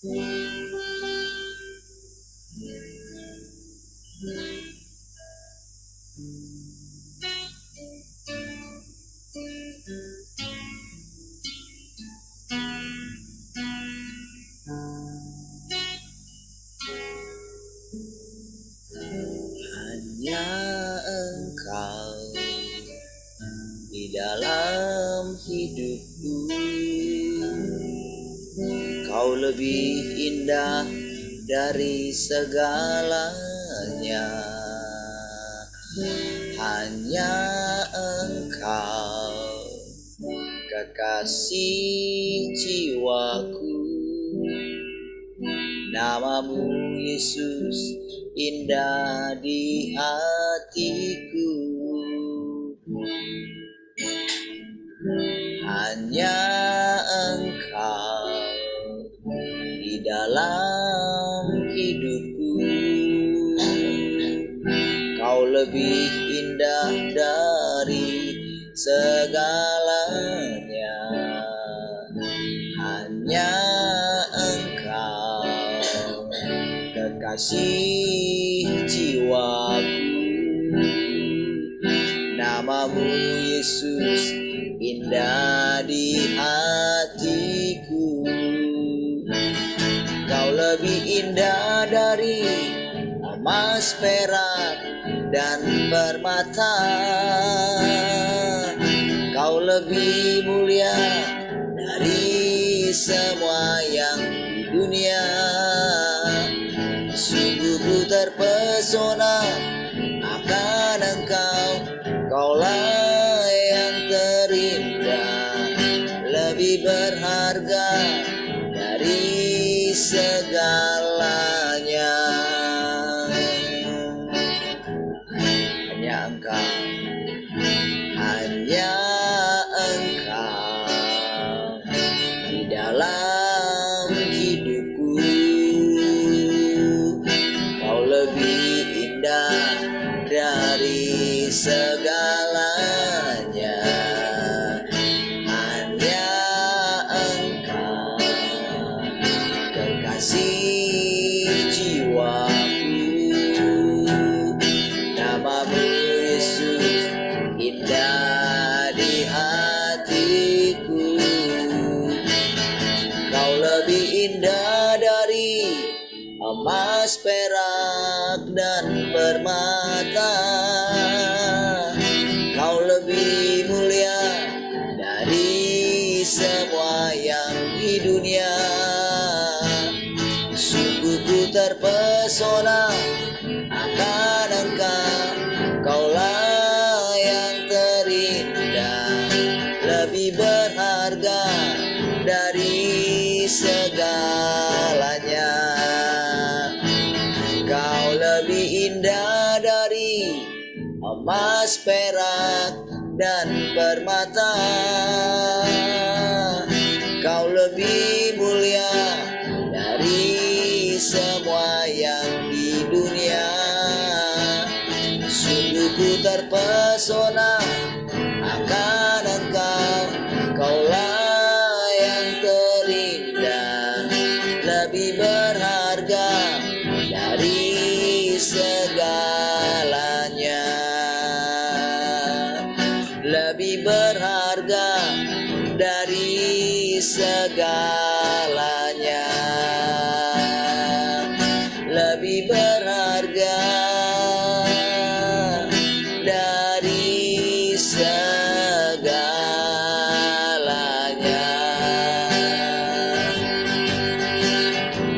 Hanya Engkau di dalam hidupku, Kau lebih indah dari segalanya. Hanya Engkau kekasih jiwaku, namamu Yesus indah di hatiku. Hanya Engkau di dalam hidupku, Kau lebih indah dari segalanya. Hanya Engkau kekasih jiwaku, namamu Yesus indah di hatiku. Kau lebih indah dari emas, perak, dan permata. Kau lebih mulia dari semua yang di dunia. Sungguh ku terpesona akan Engkau, Kaulah yang terindah, lebih berharga dari segalanya. Hanya Engkau, hanya Engkau di dalam hidupku, Kau lebih indah dari segalanya. Hanya Engkau kekasih jiwaku, namamu Yesus indah di hatiku. Kau lebih indah dari emas, perak, dan permata. Kau lebih mulia dari semua yang di dunia. Sungguh ku terpesona akan Engkau, Kaulah yang terindah, lebih berharga dari segalanya. Kau lebih indah dari emas, perak, dan permata. Kau lebih mulia dari semua yang di dunia. Sungguh ku terpesona akan Engkau, Kaulah yang terindah, lebih berharga dari segalanya. Lebih berharga dari segalanya. Lebih berharga dari segalanya.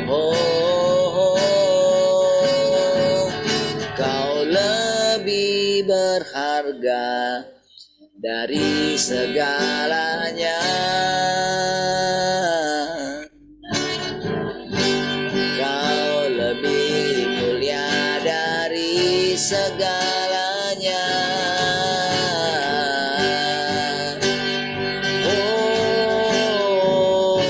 Oh, Kau lebih berharga dari segalanya. Kau lebih mulia dari segalanya. Oh,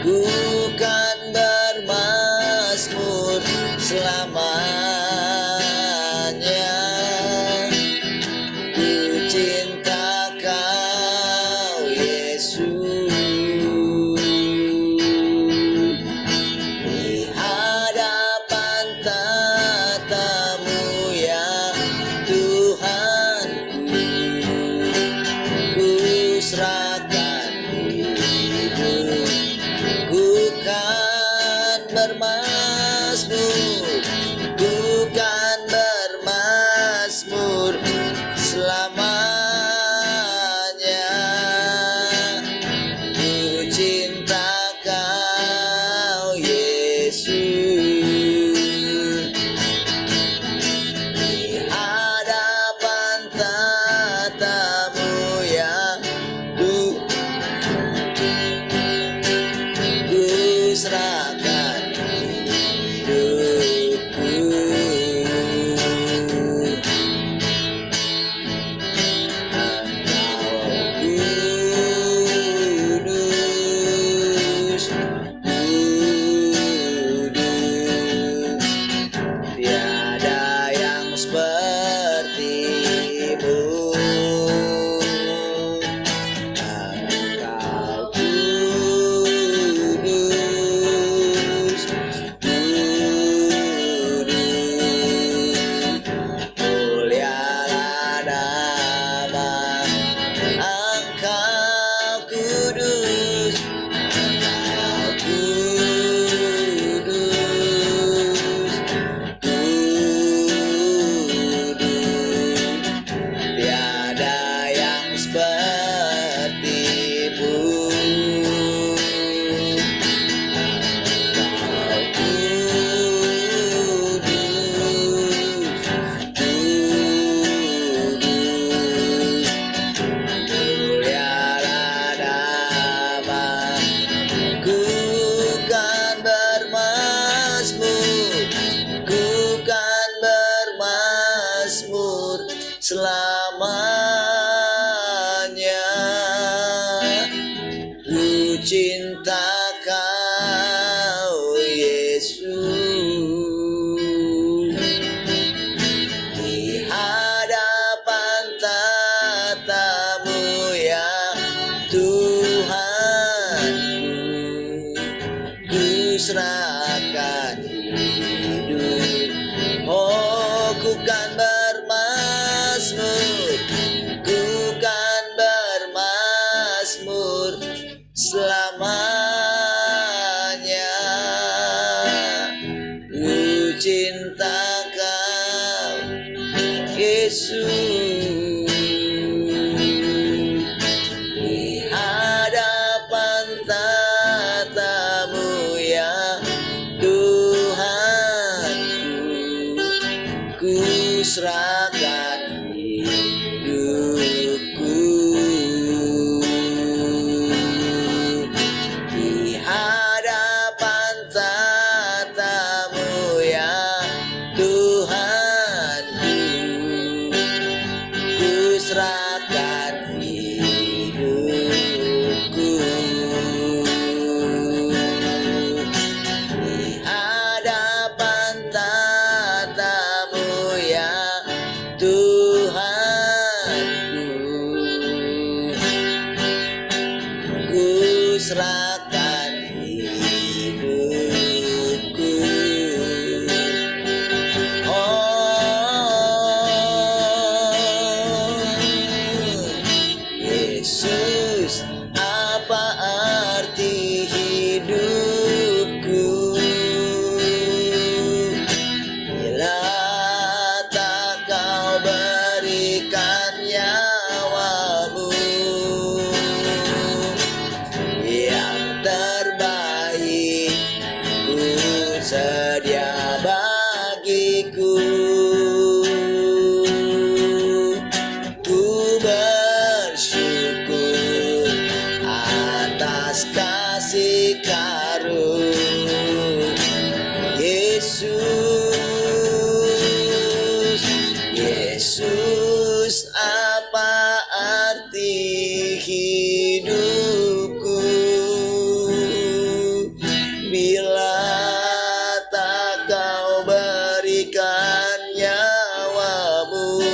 bukan bermazmur selamat kan bermazmur, ku kan bermazmur selamanya. Ku cinta Kau, Yesus. Di hadapan tatamu ya Tuhanku, ku serahkan hidupku. Di hadapan tatamu ya Tuhanku, ku serahkan hidupku. Di hadapan tatamu ya Tuhanku, ku serahkan hidupku. Oh Yesus, apa arti hidupku bila tak Kau berikan nyawamu yang terbaik, ku sedia bagiku. Ku bersyukur atas kasih karunia Yesus. Yesus, apa arti hidupku bila tak Kau berikan nyawamu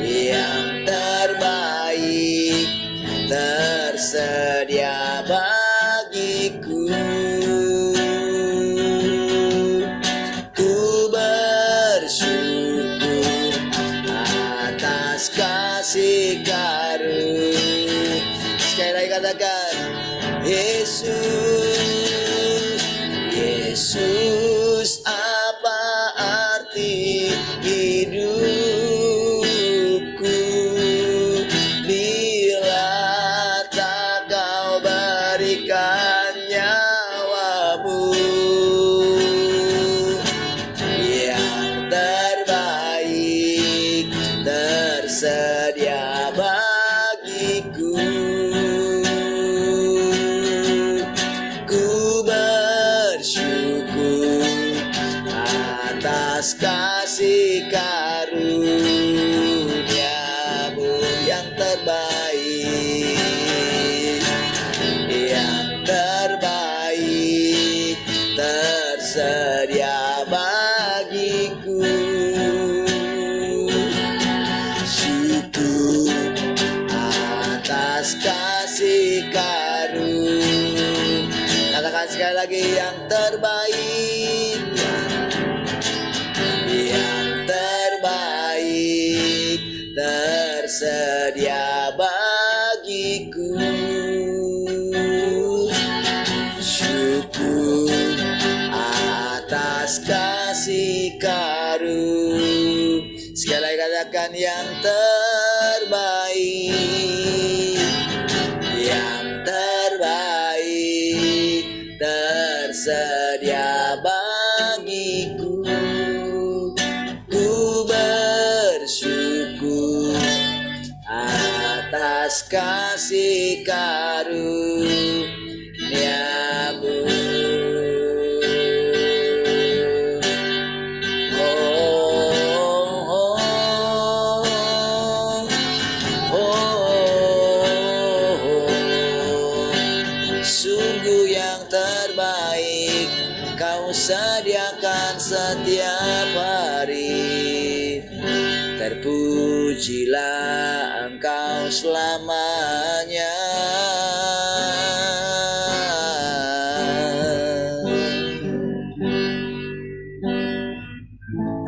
yang terbaik, tersedia bagiku. Ku bersyukur atas kasih karunia. Sekali lagi katakan, Yesus. Yesus, apa arti hidupku bila tak Kau berikan nyawamu yang terbaik, tersedia bagiku. Ku bersyukur atas kasih karunia-Mu yang terbaik, yang terbaik, tersedia bagiku. Syukur atas kasih karunia. Katakan sekali lagi, yang terbaik, yang terbaik, tersedia bagiku. Syukur atas kasih karunia. Sekali lagi katakan, yang terbaik, yang terbaik, tersedia bagiku. Ku bersyukur atas kasih karunia-Mu. Sungguh yang terbaik Kau sediakan setiap hari. Terpujilah Engkau selamanya.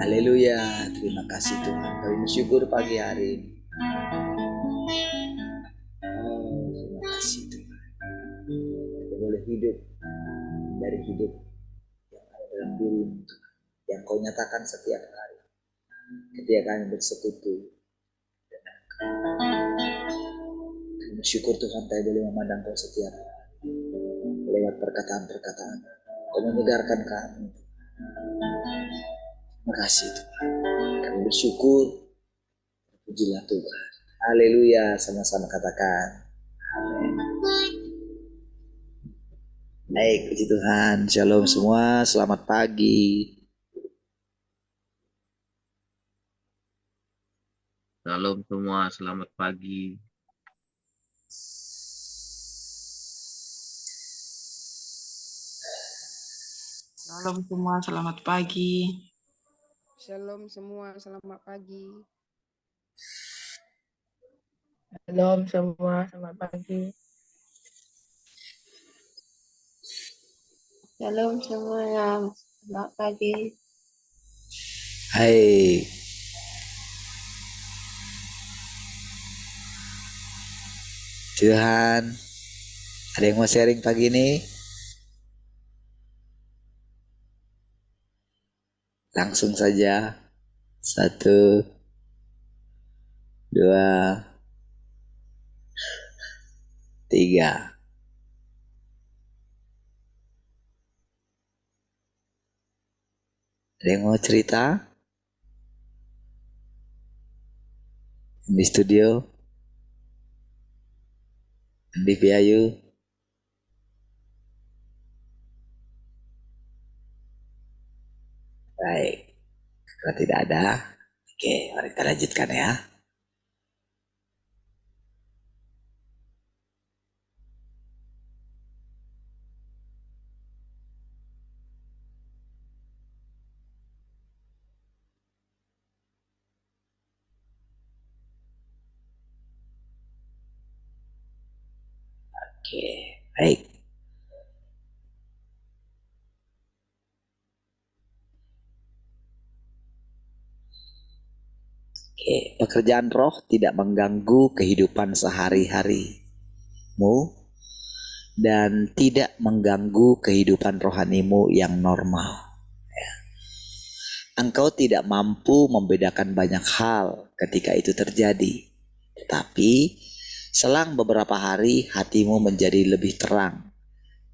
Haleluya, terima kasih Tuhan. Kami bersyukur pagi hari ini. Terima kasih Tuhan. Kita boleh hidup dari hidup yang ada dalam dirimu Tuhan, yang Kau nyatakan setiap hari ketika kami bersekutu dengan Kau. Kami bersyukur Tuhan, kami boleh memandang Kau setiap hari lewat perkataan-perkataan Kau menyegarkan kami. Terima kasih Tuhan. Kami bersyukur. Pujilah Tuhan. Haleluya, sama-sama katakan. Amin. Baik, puji Tuhan. Shalom semua, selamat pagi. Shalom semua, selamat pagi. Shalom semua, selamat pagi. Shalom semua, selamat pagi. Shalom semua, selamat pagi. Shalom semuanya, selamat pagi. Hai. Tuhan, ada yang mau sharing pagi ini? Langsung saja. 1, 2, 3. Ada yang mau cerita? Di studio? Di Piayu? Baik. Kalau tidak ada, oke, mari kita lanjutkan ya. Oke, baik. Oke, pekerjaan roh tidak mengganggu kehidupan sehari-harimu dan tidak mengganggu kehidupan rohanimu yang normal. Engkau tidak mampu membedakan banyak hal ketika itu terjadi. Tetapi selang beberapa hari hatimu menjadi lebih terang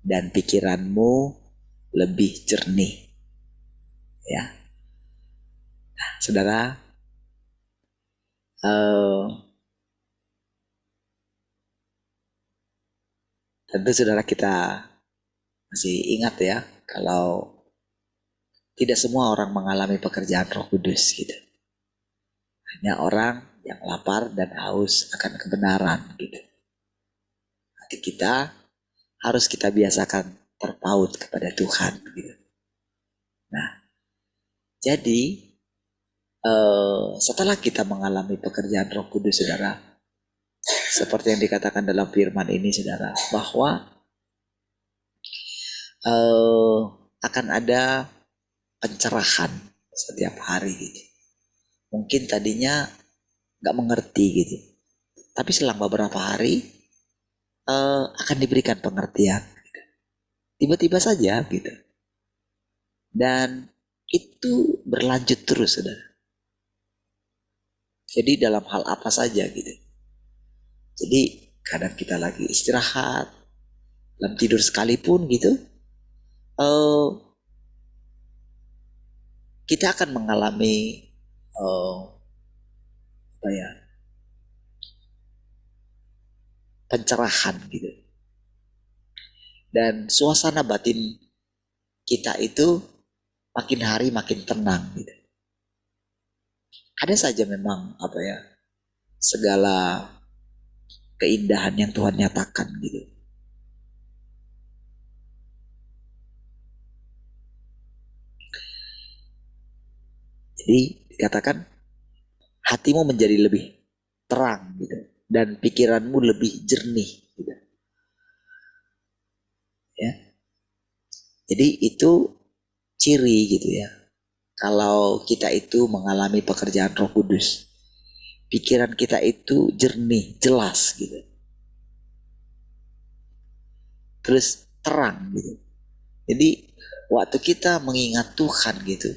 dan pikiranmu lebih jernih. Ya, nah, saudara, tentu saudara kita masih ingat ya, kalau tidak semua orang mengalami pekerjaan Roh Kudus gitu. Hanya orang yang lapar dan haus akan kebenaran gitu. Hati kita harus kita biasakan terpaut kepada Tuhan gitu. Nah, jadi setelah kita mengalami pekerjaan Roh Kudus, saudara, seperti yang dikatakan dalam firman ini, saudara, bahwa akan ada pencerahan setiap hari gitu. Mungkin tadinya nggak mengerti gitu, tapi selang beberapa hari akan diberikan pengertian gitu. Tiba-tiba saja gitu, dan itu berlanjut terus, saudara. Jadi dalam hal apa saja gitu. Jadi kadang kita lagi istirahat, dalam tidur sekalipun gitu, kita akan mengalami pencerahan gitu. Dan suasana batin kita itu makin hari makin tenang gitu. Ada saja memang segala keindahan yang Tuhan nyatakan gitu. Jadi dikatakan hatimu menjadi lebih terang gitu, dan pikiranmu lebih jernih gitu. Ya. Jadi itu ciri gitu ya. kalau kita itu mengalami pekerjaan Roh Kudus. Pikiran kita itu jernih, jelas gitu. Terus terang gitu. Jadi waktu kita mengingat Tuhan gitu,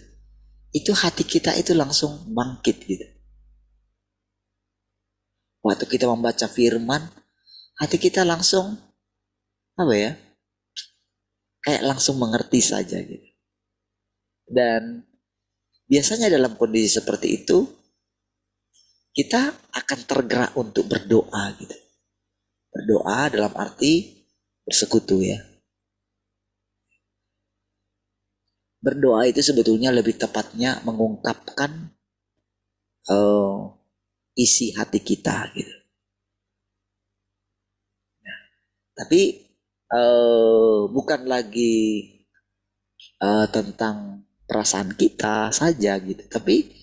itu hati kita itu langsung bangkit gitu. Waktu kita membaca firman, hati kita langsung apa ya? Kayak langsung mengerti saja gitu. Dan biasanya dalam kondisi seperti itu, kita akan tergerak untuk berdoa gitu. Berdoa dalam arti bersekutu ya. Berdoa itu sebetulnya lebih tepatnya mengungkapkan isi hati kita gitu. Nah, tapi bukan lagi tentang perasaan kita saja gitu, tapi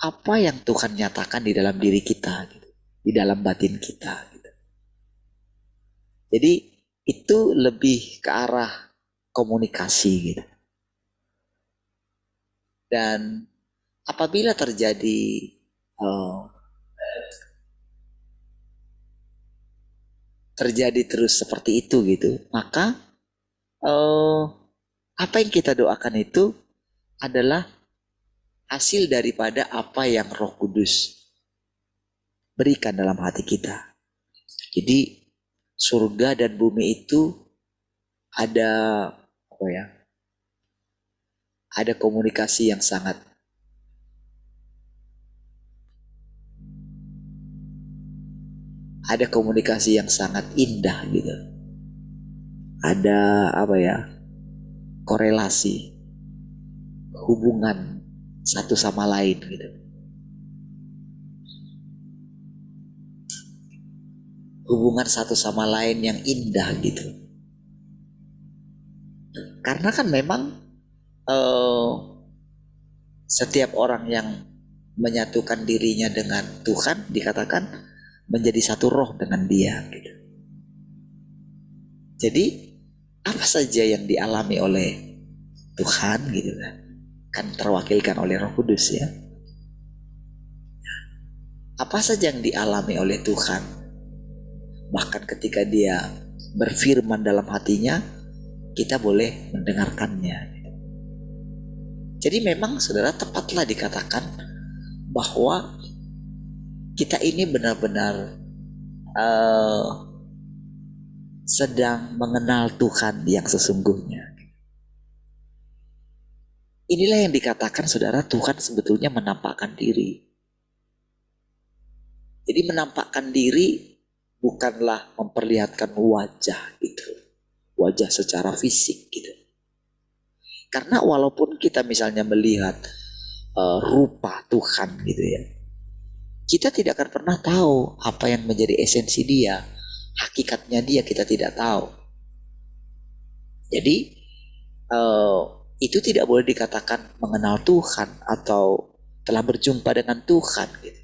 apa yang Tuhan nyatakan di dalam diri kita gitu, di dalam batin kita gitu. Jadi itu lebih ke arah komunikasi gitu. Dan apabila terjadi terus seperti itu gitu, maka apa yang kita doakan itu adalah hasil daripada apa yang Roh Kudus berikan dalam hati kita. Jadi surga dan bumi itu ada apa ya? Ada komunikasi yang sangat indah gitu. Ada apa ya? Korelasi, hubungan satu sama lain gitu. Hubungan satu sama lain yang indah gitu. Karena kan memang setiap orang yang menyatukan dirinya dengan Tuhan dikatakan menjadi satu roh dengan Dia gitu. Jadi apa saja yang dialami oleh Tuhan gitu kan terwakilkan oleh Roh Kudus ya. Apa saja yang dialami oleh Tuhan, bahkan ketika Dia berfirman dalam hatinya, kita boleh mendengarkannya. Jadi memang saudara tepatlah dikatakan bahwa kita ini benar-benar sedang mengenal Tuhan yang sesungguhnya. Inilah yang dikatakan saudara, Tuhan sebetulnya menampakkan diri. Jadi menampakkan diri bukanlah memperlihatkan wajah gitu. Wajah secara fisik gitu. Karena walaupun kita misalnya melihat rupa Tuhan gitu ya, kita tidak akan pernah tahu apa yang menjadi esensi Dia, hakikatnya Dia kita tidak tahu. Jadi itu tidak boleh dikatakan mengenal Tuhan atau telah berjumpa dengan Tuhan gitu.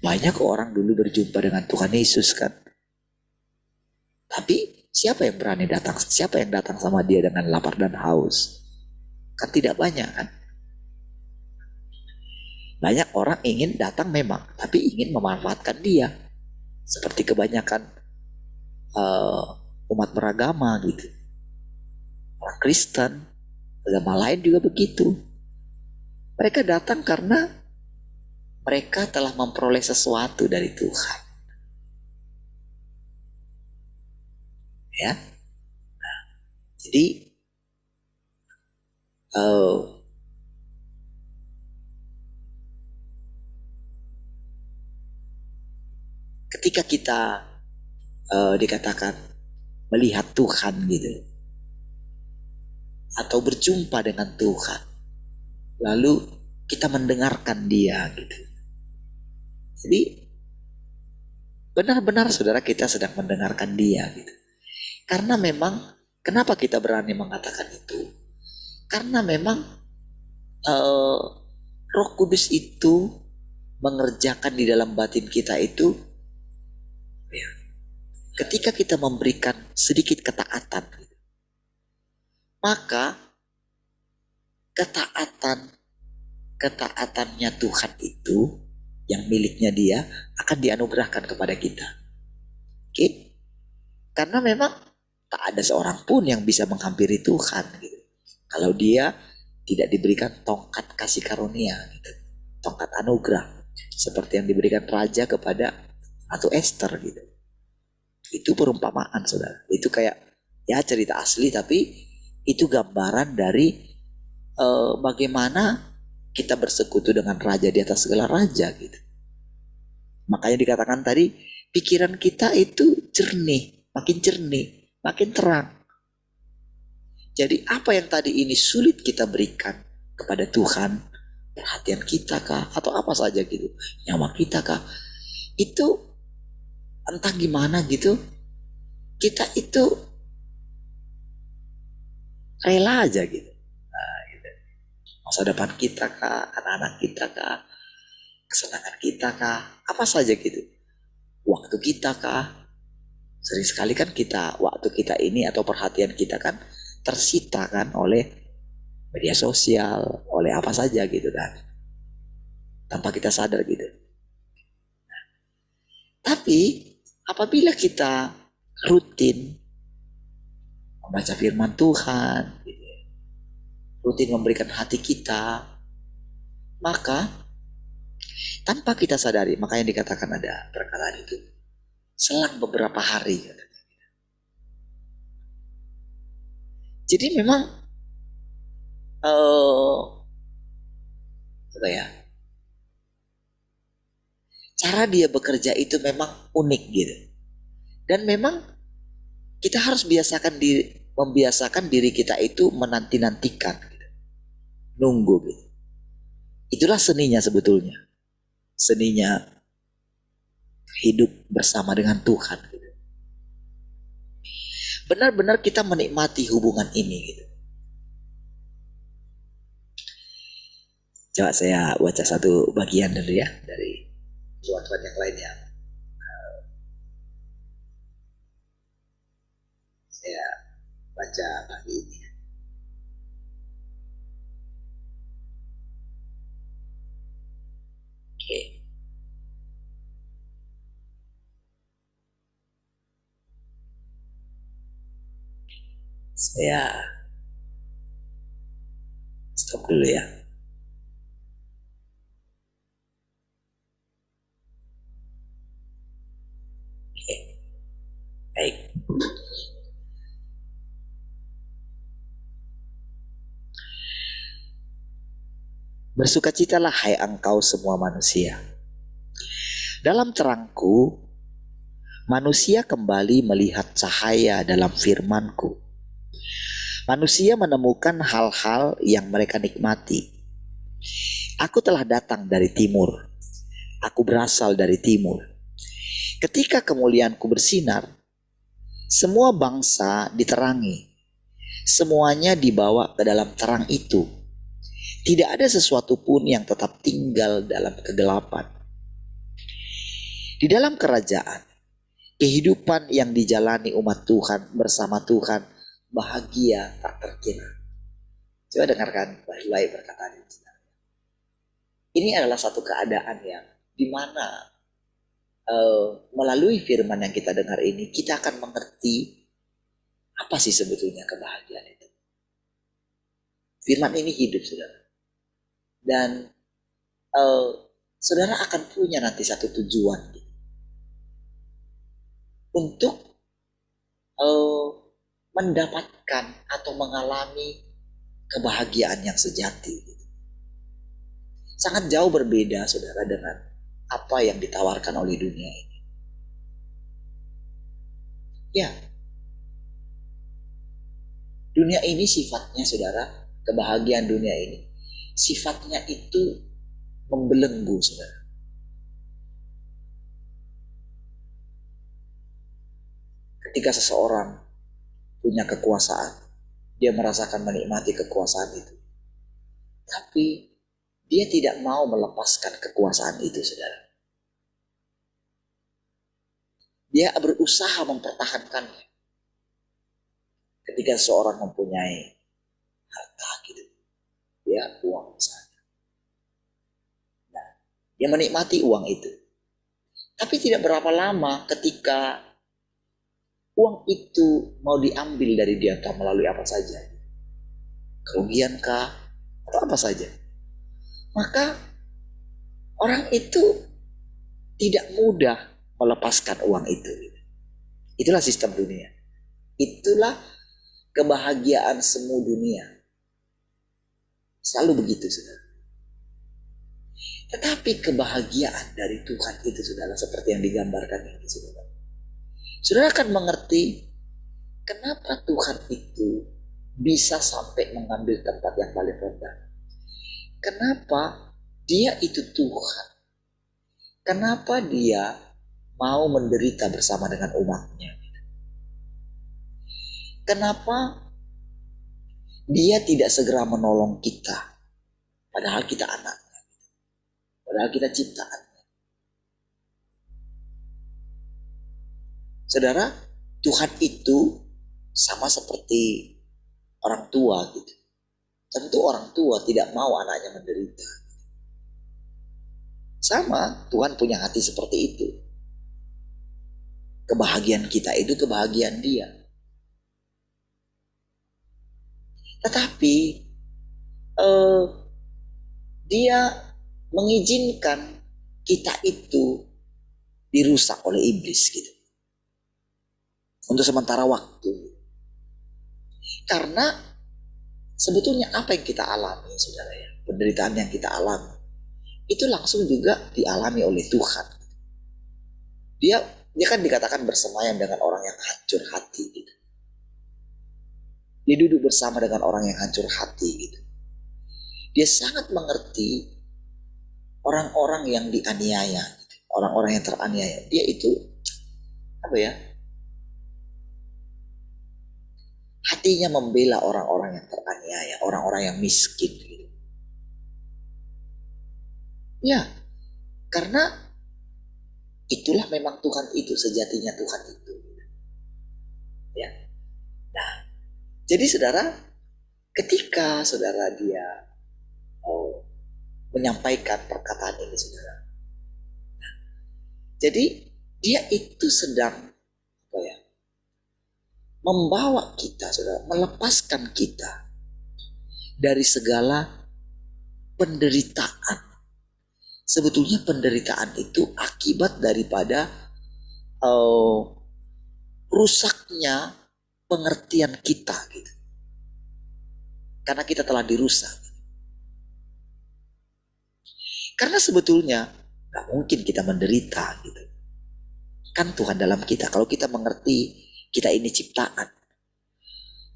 Banyak orang dulu berjumpa dengan Tuhan Yesus kan, tapi siapa yang berani datang? Siapa yang datang sama Dia dengan lapar dan haus? Kan tidak banyak kan. Banyak orang ingin datang memang, tapi ingin memanfaatkan Dia. Seperti kebanyakan umat beragama gitu. Orang Kristen, agama lain juga begitu. Mereka datang karena mereka telah memperoleh sesuatu dari Tuhan. Ya. Nah, jadi ketika kita dikatakan melihat Tuhan gitu, atau berjumpa dengan Tuhan, lalu kita mendengarkan Dia gitu. Jadi benar-benar saudara kita sedang mendengarkan Dia gitu. Karena memang kenapa kita berani mengatakan itu? Karena memang Roh Kudus itu mengerjakan di dalam batin kita itu ya, ketika kita memberikan sedikit ketaatan, maka ketaatannya Tuhan itu yang miliknya dia akan dianugerahkan kepada kita. Oke? Karena memang tak ada seorang pun yang bisa menghampiri Tuhan gitu. Kalau dia tidak diberikan tongkat kasih karunia gitu. Tongkat anugerah seperti yang diberikan raja kepada Ratu Esther gitu. Itu perumpamaan, saudara. Itu kayak ya cerita asli, tapi itu gambaran dari bagaimana kita bersekutu dengan raja di atas segala raja gitu. Makanya dikatakan tadi pikiran kita itu jernih, makin terang. Jadi apa yang tadi ini sulit kita berikan kepada Tuhan, perhatian kita kah atau apa saja gitu, nyawa kita kah, itu entah gimana gitu, kita itu rela aja gitu. Masa depan kita kah, anak-anak kita kah, kesenangan kita kah, apa saja gitu. Waktu kita kah. Sering sekali kan waktu kita ini atau perhatian kita kan tersita kan oleh media sosial, oleh apa saja gitu kan. Tanpa kita sadar gitu. Tapi apabila kita rutin membaca firman Tuhan, gitu, rutin memberikan hati kita, maka tanpa kita sadari, makanya dikatakan ada perkataan itu, selang beberapa hari. Jadi memang apa ya, cara dia bekerja itu memang unik gitu. Dan memang kita harus membiasakan diri kita itu menanti-nantikan gitu. Nunggu gitu. Itulah seninya sebetulnya. Seninya hidup bersama dengan Tuhan gitu. Benar-benar kita menikmati hubungan ini gitu. Coba saya baca satu bagian dulu ya dari surat-surat yang lainnya. Saya baca pagi ini. Oke. Saya stop dulu ya. Oke. Baik. Bersukacitalah hai engkau semua manusia. Dalam terangku, manusia kembali melihat cahaya dalam firmanku. Manusia menemukan hal-hal yang mereka nikmati. Aku telah datang dari timur. Aku berasal dari timur. Ketika kemuliaanku bersinar, semua bangsa diterangi. Semuanya dibawa ke dalam terang itu. Tidak ada sesuatu pun yang tetap tinggal dalam kegelapan. Di dalam kerajaan, kehidupan yang dijalani umat Tuhan bersama Tuhan bahagia tak terkira. Coba dengarkan baik-baik perkataan ini. Ini adalah satu keadaan yang dimana melalui firman yang kita dengar ini, kita akan mengerti apa sih sebetulnya kebahagiaan itu. Firman ini hidup, saudara. Dan saudara akan punya nanti satu tujuan untuk mendapatkan atau mengalami kebahagiaan yang sejati. Sangat jauh berbeda, saudara, dengan apa yang ditawarkan oleh dunia ini. Ya, dunia ini sifatnya, saudara, kebahagiaan dunia ini sifatnya itu membelenggu, saudara. Ketika seseorang punya kekuasaan, dia merasakan menikmati kekuasaan itu. Tapi dia tidak mau melepaskan kekuasaan itu, saudara. Dia berusaha mempertahankannya. Ketika seseorang mempunyai harta gitu, ya uang misalnya. Nah, dia menikmati uang itu. Tapi tidak berapa lama ketika uang itu mau diambil dari dia, entah melalui apa saja, kerugian kah, atau apa saja, maka orang itu tidak mudah melepaskan uang itu. Itulah sistem dunia. Itulah kebahagiaan semu dunia. Selalu begitu, saudara. Tetapi kebahagiaan dari Tuhan itu, saudara, seperti yang digambarkan ini, saudara. Saudara akan mengerti kenapa Tuhan itu bisa sampai mengambil tempat yang paling rendah. Kenapa dia itu Tuhan? Kenapa dia mau menderita bersama dengan umatnya? Kenapa dia tidak segera menolong kita? Padahal kita anaknya. Padahal kita ciptaan. Saudara, Tuhan itu sama seperti orang tua gitu. Tentu orang tua tidak mau anaknya menderita. Sama, Tuhan punya hati seperti itu. Kebahagiaan kita itu kebahagiaan dia. Tetapi dia mengizinkan kita itu dirusak oleh iblis gitu. Untuk sementara waktu. Karena sebetulnya apa yang kita alami, saudara ya, penderitaan yang kita alami, itu langsung juga dialami oleh Tuhan. Dia kan dikatakan bersemayam dengan orang yang hancur hati gitu. Dia duduk bersama dengan orang yang hancur hati gitu. Dia sangat mengerti orang-orang yang dianiaya, gitu. Orang-orang yang teraniaya. Dia itu apa ya? Hatinya membela orang-orang yang teraniaya, orang-orang yang miskin gitu. Ya, karena itulah memang Tuhan itu, sejatinya Tuhan itu. Ya. Nah, jadi saudara, ketika saudara dia menyampaikan perkataan ini, saudara. Nah, jadi dia itu sedang apa ya? Membawa kita, saudara, melepaskan kita dari segala penderitaan. Sebetulnya penderitaan itu akibat daripada rusaknya pengertian kita gitu. Karena kita telah dirusak. Karena sebetulnya gak mungkin kita menderita gitu. Kan Tuhan dalam kita. Kalau kita mengerti kita ini ciptaan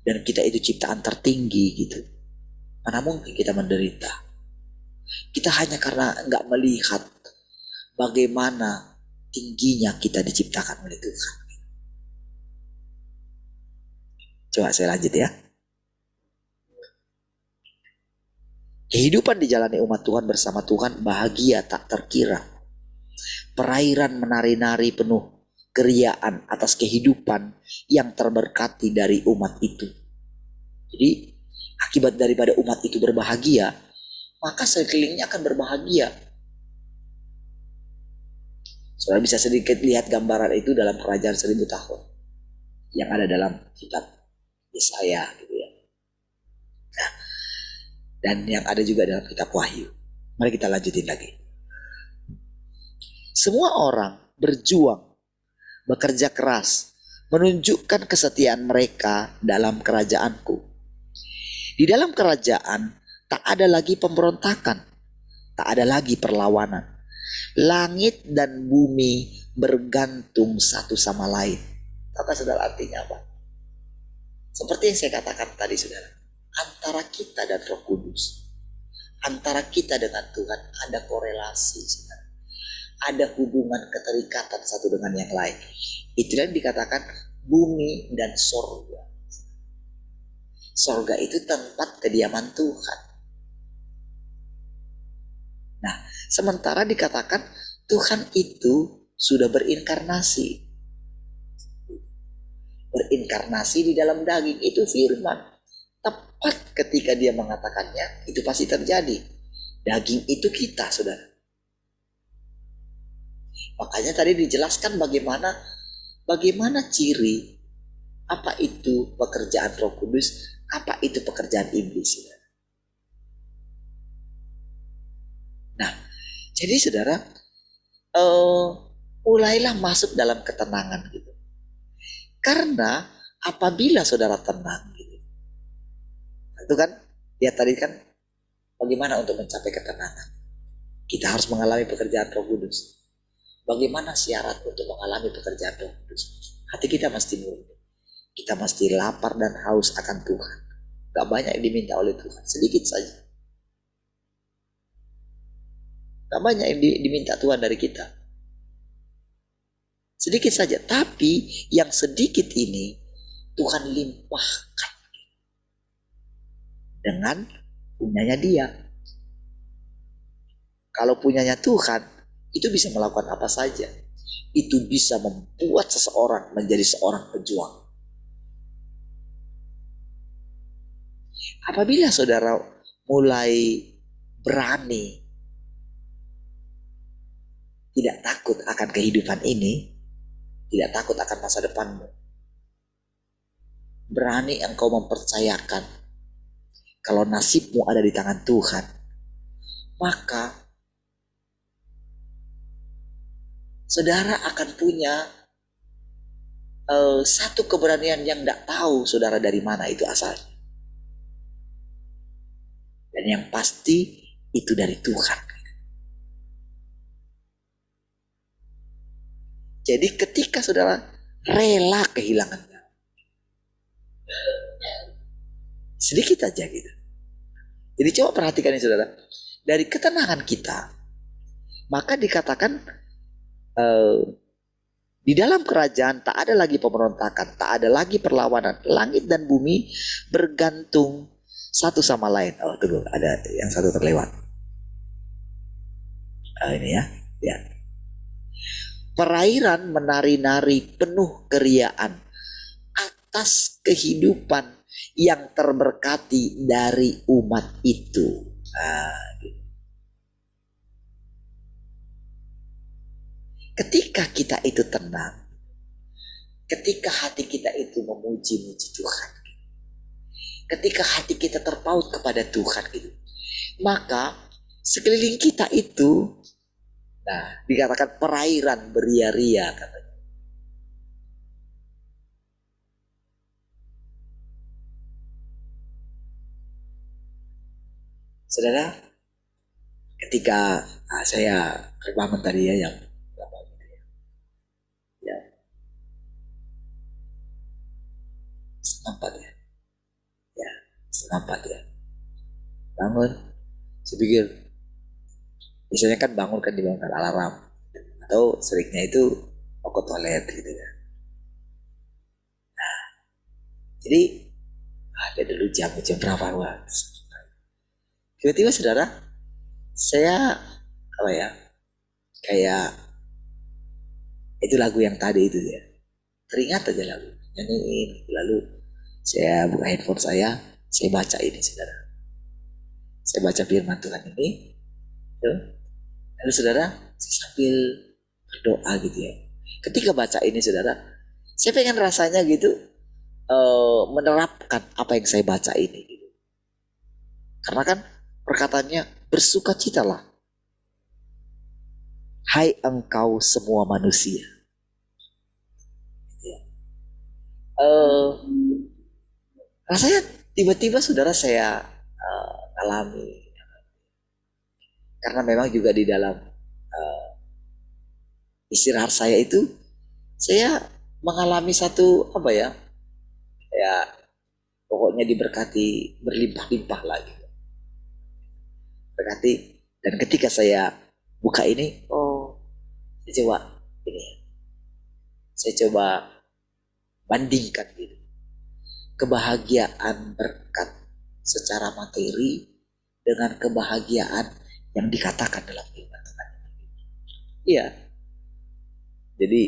dan kita itu ciptaan tertinggi gitu, mana mungkin kita menderita. Kita hanya karena gak melihat bagaimana tingginya kita diciptakan oleh Tuhan. Coba saya lanjut ya. Kehidupan dijalani umat Tuhan bersama Tuhan bahagia tak terkira. Perairan menari-nari penuh keriaan atas kehidupan yang terberkati dari umat itu. Jadi akibat daripada umat itu berbahagia, maka sekelilingnya akan berbahagia. Saudara bisa sedikit lihat gambaran itu dalam Kerajaan 1000 tahun yang ada dalam kitab Yesaya gitu ya. Nah, dan yang ada juga dalam kitab Wahyu. Mari kita lanjutin lagi. Semua orang berjuang, bekerja keras, menunjukkan kesetiaan mereka dalam kerajaanku. Di dalam kerajaan tak ada lagi pemberontakan, tak ada lagi perlawanan. Langit dan bumi bergantung satu sama lain. Kata saudara artinya apa? Seperti yang saya katakan tadi saudara, antara kita dan Roh Kudus, antara kita dengan Tuhan ada korelasi saudara. Ada hubungan keterikatan satu dengan yang lain. Itulah yang dikatakan bumi dan sorga. Sorga itu tempat kediaman Tuhan. Nah, sementara dikatakan Tuhan itu sudah berinkarnasi. Berinkarnasi di dalam daging, itu firman. tepat ketika dia mengatakannya, itu pasti terjadi. Daging itu kita, saudara. Makanya tadi dijelaskan bagaimana ciri, apa itu pekerjaan Roh Kudus, apa itu pekerjaan iblis, saudara. Nah, jadi saudara, mulailah masuk dalam ketenangan gitu. Karena apabila saudara tenang gitu, itu kan dia tadi kan bagaimana untuk mencapai ketenangan. Kita harus mengalami pekerjaan Roh Kudus. Bagaimana syarat untuk mengalami pekerjaan Roh Kudus? Hati kita mesti murni. Kita mesti lapar dan haus akan Tuhan. Gak banyak yang diminta oleh Tuhan, sedikit saja. Gak banyak yang diminta Tuhan dari kita, sedikit saja. Tapi yang sedikit ini Tuhan limpahkan dengan punyanya dia. Kalau punyanya Tuhan, itu bisa melakukan apa saja. Itu bisa membuat seseorang menjadi seorang pejuang. Apabila saudara mulai berani, tidak takut akan kehidupan ini, tidak takut akan masa depanmu, berani engkau mempercayakan kalau nasibmu ada di tangan Tuhan, maka saudara akan punya satu keberanian yang tidak tahu saudara dari mana itu asalnya. Dan yang pasti itu dari Tuhan. Jadi ketika saudara rela kehilangannya, sedikit aja gitu. Jadi coba perhatikan ini saudara. Dari ketenangan kita, maka dikatakan di dalam kerajaan tak ada lagi pemberontakan, tak ada lagi perlawanan. Langit dan bumi bergantung satu sama lain. Oh tunggu, ada yang satu terlewat. Ini ya. Perairan menari-nari penuh keriaan atas kehidupan yang terberkati dari umat itu. Ketika kita itu tenang, ketika hati kita itu memuji-muji Tuhan, ketika hati kita terpaut kepada Tuhan gitu, maka sekeliling kita itu, nah dikatakan perairan beria-ria katanya. Saudara, ketika saya terbangun tadi ya, yang setengah 4 ya, setengah 4 ya, bangun. Saya pikir biasanya kan bangun kan dibangunkan alarm, atau seringnya itu mau ke toilet gitu ya. Nah, jadi ada dulu jam berapa wah. Tiba-tiba saudara, saya kayak itu lagu yang tadi itu ya, teringat aja lagu nyanyiin. Lalu saya buka handphone saya baca ini saudara, saya baca firman Tuhan ini. Lalu saudara, saya sambil berdoa gitu ya. Ketika baca ini saudara, saya pengen rasanya gitu menerapkan apa yang saya baca ini gitu. Karena kan perkataannya, bersukacitalah hai engkau semua manusia. Rasanya tiba-tiba saudara saya alami, karena memang juga di dalam istirahat saya itu saya mengalami satu ya pokoknya diberkati berlimpah-limpah lagi, berkati. Dan ketika saya buka ini, saya coba bandingkan gitu, kebahagiaan berkat secara materi dengan kebahagiaan yang dikatakan dalam firman Tuhan. Iya. Jadi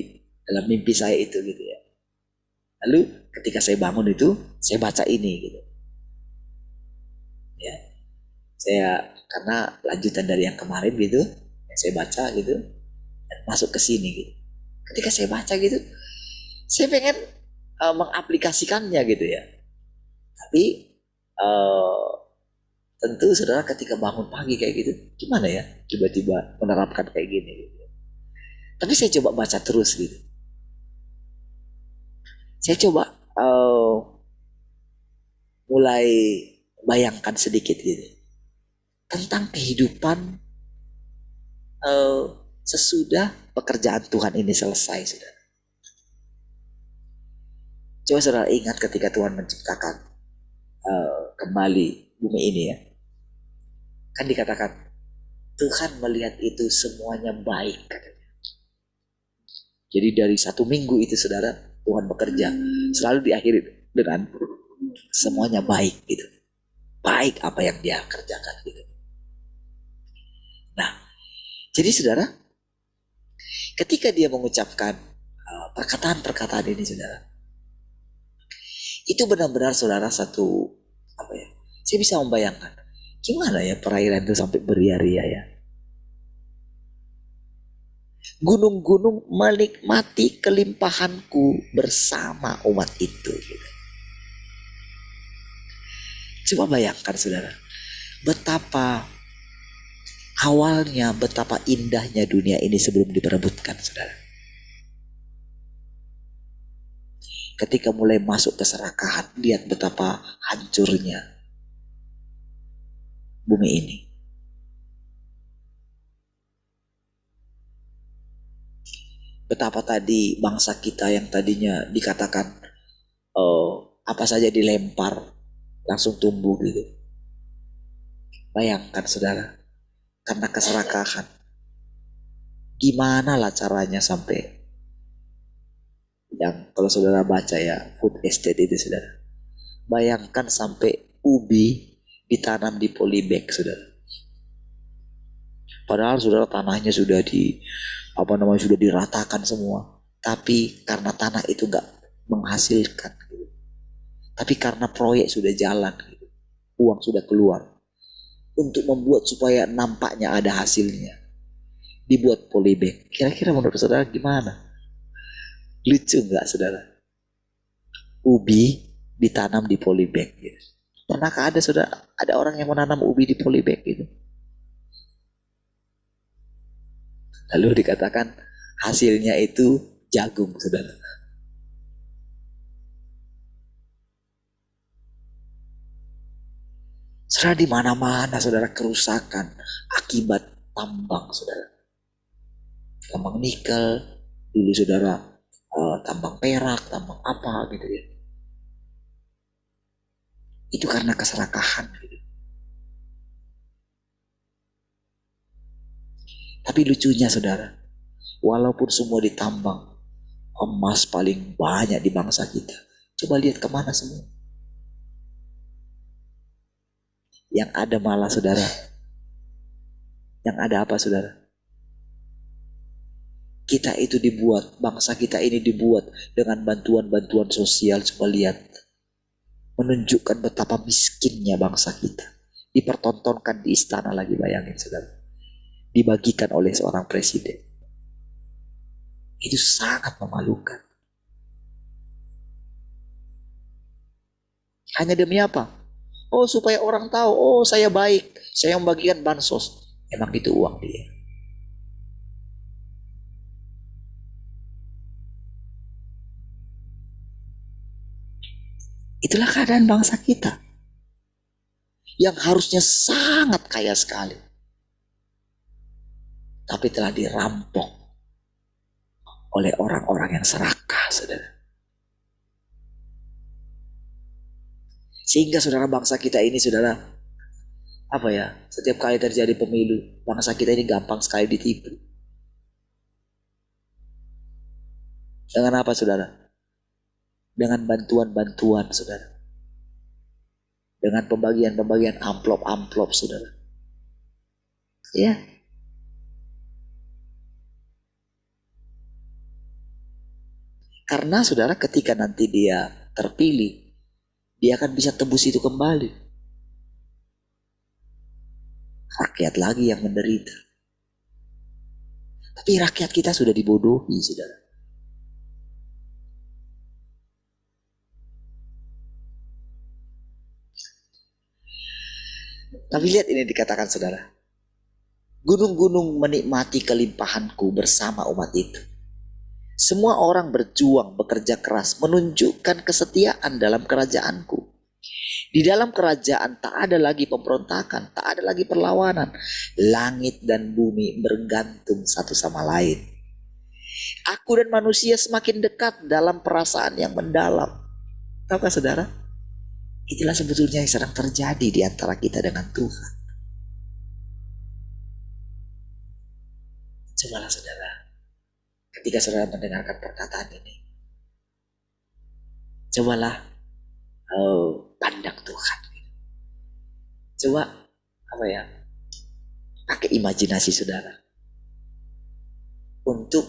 dalam mimpi saya itu gitu ya. Lalu ketika saya bangun itu, saya baca ini gitu. Ya, saya karena lanjutan dari yang kemarin gitu, yang saya baca gitu, dan masuk ke sini gitu. Ketika saya baca gitu, saya pengen mengaplikasikannya gitu ya. Tapi eh, tentu saudara ketika bangun pagi kayak gitu, gimana ya tiba-tiba menerapkan kayak gini gitu. Tapi saya coba baca terus gitu. Saya coba mulai bayangkan sedikit gitu tentang kehidupan eh, sesudah pekerjaan Tuhan ini selesai, saudara. Coba saudara ingat ketika Tuhan menciptakan kembali bumi ini ya, kan dikatakan Tuhan melihat itu semuanya baik, katanya. Jadi dari 1 minggu itu saudara, Tuhan bekerja selalu diakhiri dengan semuanya baik gitu. Baik apa yang dia kerjakan gitu. Nah, jadi saudara, ketika dia mengucapkan perkataan-perkataan ini saudara, itu benar-benar saudara satu apa ya? Saya bisa membayangkan gimana ya perairan itu sampai beria-ria ya. Gunung-gunung menikmati kelimpahanku bersama umat itu. Gitu. Coba bayangkan saudara, betapa awalnya, betapa indahnya dunia ini sebelum diperebutkan saudara. Ketika mulai masuk keserakahan, lihat betapa hancurnya bumi ini. Betapa tadi bangsa kita yang tadinya dikatakan apa saja dilempar langsung tumbuh gitu. Bayangkan saudara, karena keserakahan, gimana lah caranya sampai yang kalau saudara baca ya food estate itu saudara. Bayangkan sampai ubi ditanam di polybag saudara. Padahal saudara tanahnya sudah sudah diratakan semua. Tapi karena tanah itu gak menghasilkan gitu. Tapi karena proyek sudah jalan gitu. Uang sudah keluar. Untuk membuat supaya nampaknya ada hasilnya. Dibuat polybag. Kira-kira menurut saudara gimana? Lucu gak saudara? Ubi ditanam di polybag gitu. Pernahkah ada saudara, ada orang yang menanam ubi di polybag gitu? Lalu dikatakan hasilnya itu jagung, saudara. Saudara, di mana-mana saudara kerusakan akibat tambang, saudara. Tambang nikel, dulu saudara tambang perak, tambang apa gitu ya. Itu karena keserakahan gitu. Tapi lucunya saudara, walaupun semua ditambang, emas paling banyak di bangsa kita. Coba lihat kemana semua. Yang ada malah saudara. Yang ada apa saudara? Kita itu dibuat, bangsa kita ini dibuat dengan bantuan-bantuan sosial. Coba lihat. Menunjukkan betapa miskinnya bangsa kita. Dipertontonkan di istana lagi, bayangin saudara. Dibagikan oleh seorang presiden. Itu sangat memalukan. Hanya demi apa? Oh, supaya orang tahu, oh saya baik, saya membagikan bansos. Emang itu uang dia. Itulah keadaan bangsa kita. Yang harusnya sangat kaya sekali. Tapi telah dirampok oleh orang-orang yang serakah, saudara. Sehingga saudara, bangsa kita ini saudara, apa ya, setiap kali terjadi pemilu, bangsa kita ini gampang sekali ditipu. Dengan apa saudara? Dengan bantuan-bantuan saudara. Dengan pembagian-pembagian amplop-amplop saudara. Ya. Karena saudara, ketika nanti dia terpilih, dia akan bisa tebus itu kembali. rakyat lagi yang menderita. Tapi rakyat kita sudah dibodohi, saudara. Tapi lihat ini dikatakan, saudara. Gunung-gunung menikmati kelimpahanku bersama umat itu. Semua orang berjuang, bekerja keras, menunjukkan kesetiaan dalam kerajaanku. Di dalam kerajaan tak ada lagi pemberontakan, tak ada lagi perlawanan. Langit dan bumi bergantung satu sama lain. Aku dan manusia semakin dekat dalam perasaan yang mendalam. Tahukah saudara? Itulah sebetulnya yang sedang terjadi di antara kita dengan Tuhan. Cobalah saudara, ketika saudara mendengarkan perkataan ini, cobalah pandang Tuhan. Coba pakai imajinasi saudara untuk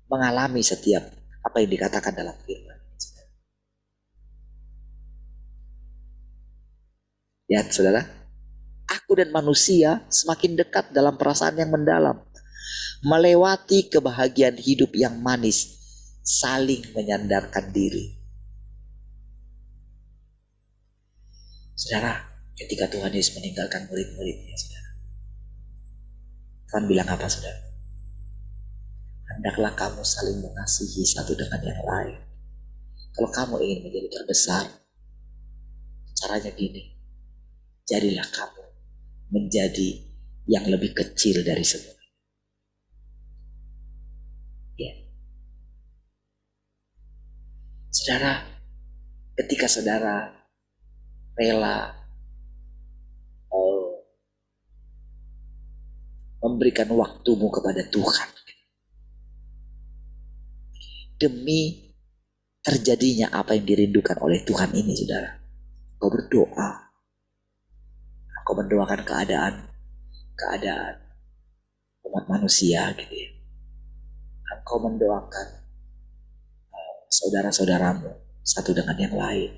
mengalami setiap apa yang dikatakan dalam firman. Ya saudara, aku dan manusia semakin dekat dalam perasaan yang mendalam, melewati kebahagiaan hidup yang manis, saling menyandarkan diri. Saudara, ketika Tuhan Yesus meninggalkan murid-muridnya, saudara, Tuhan bilang apa, saudara? Hendaklah kamu saling mengasihi satu dengan yang lain. Kalau kamu ingin menjadi terbesar, caranya gini. Jadilah kamu menjadi yang lebih kecil dari semua. Ya. Saudara, ketika saudara rela memberikan waktumu kepada Tuhan demi terjadinya apa yang dirindukan oleh Tuhan ini, saudara, kau berdoa. Kau mendoakan keadaan umat manusia gitu ya. Engkau mendoakan saudara-saudaramu satu dengan yang lain.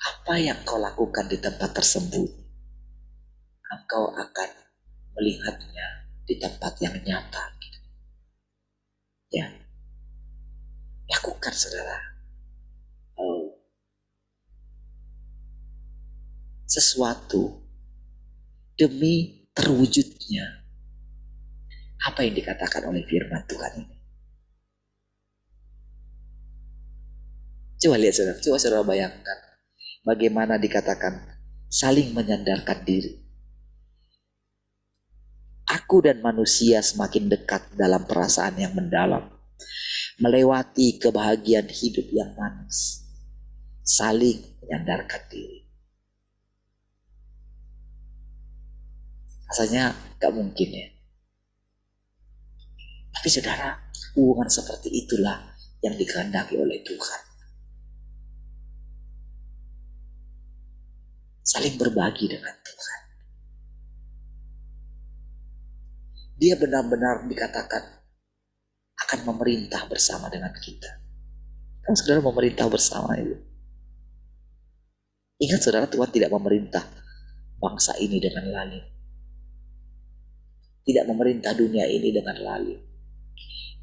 Apa yang kau lakukan di tempat tersembunyi, engkau akan melihatnya di tempat yang nyata gitu. Ya, lakukan saudara sesuatu demi terwujudnya apa yang dikatakan oleh firman Tuhan ini. Coba lihat saudara, coba saudara bayangkan bagaimana dikatakan saling menyandarkan diri. Aku dan manusia semakin dekat dalam perasaan yang mendalam, melewati kebahagiaan hidup yang manis, saling menyandarkan diri. Rasanya gak mungkin ya. Tapi saudara, hubungan seperti itulah yang dikehendaki oleh Tuhan. Saling berbagi dengan Tuhan. Dia benar-benar dikatakan akan memerintah bersama dengan kita. Kan saudara memerintah bersama itu. Ingat saudara, Tuhan tidak memerintah bangsa ini dengan lalim. Tidak memerintah dunia ini dengan lalim.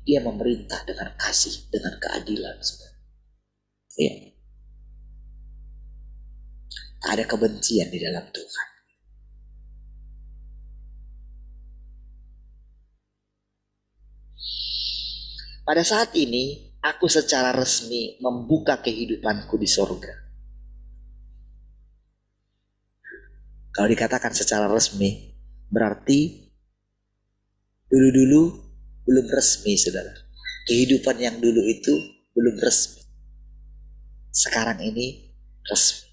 Dia memerintah dengan kasih, dengan keadilan, saudara. Ya. Tak ada kebencian di dalam Tuhan. Pada saat ini, aku secara resmi membuka kehidupanku di sorga. Kalau dikatakan secara resmi, berarti dulu-dulu belum resmi, saudara. Kehidupan yang dulu itu belum resmi. Sekarang ini resmi.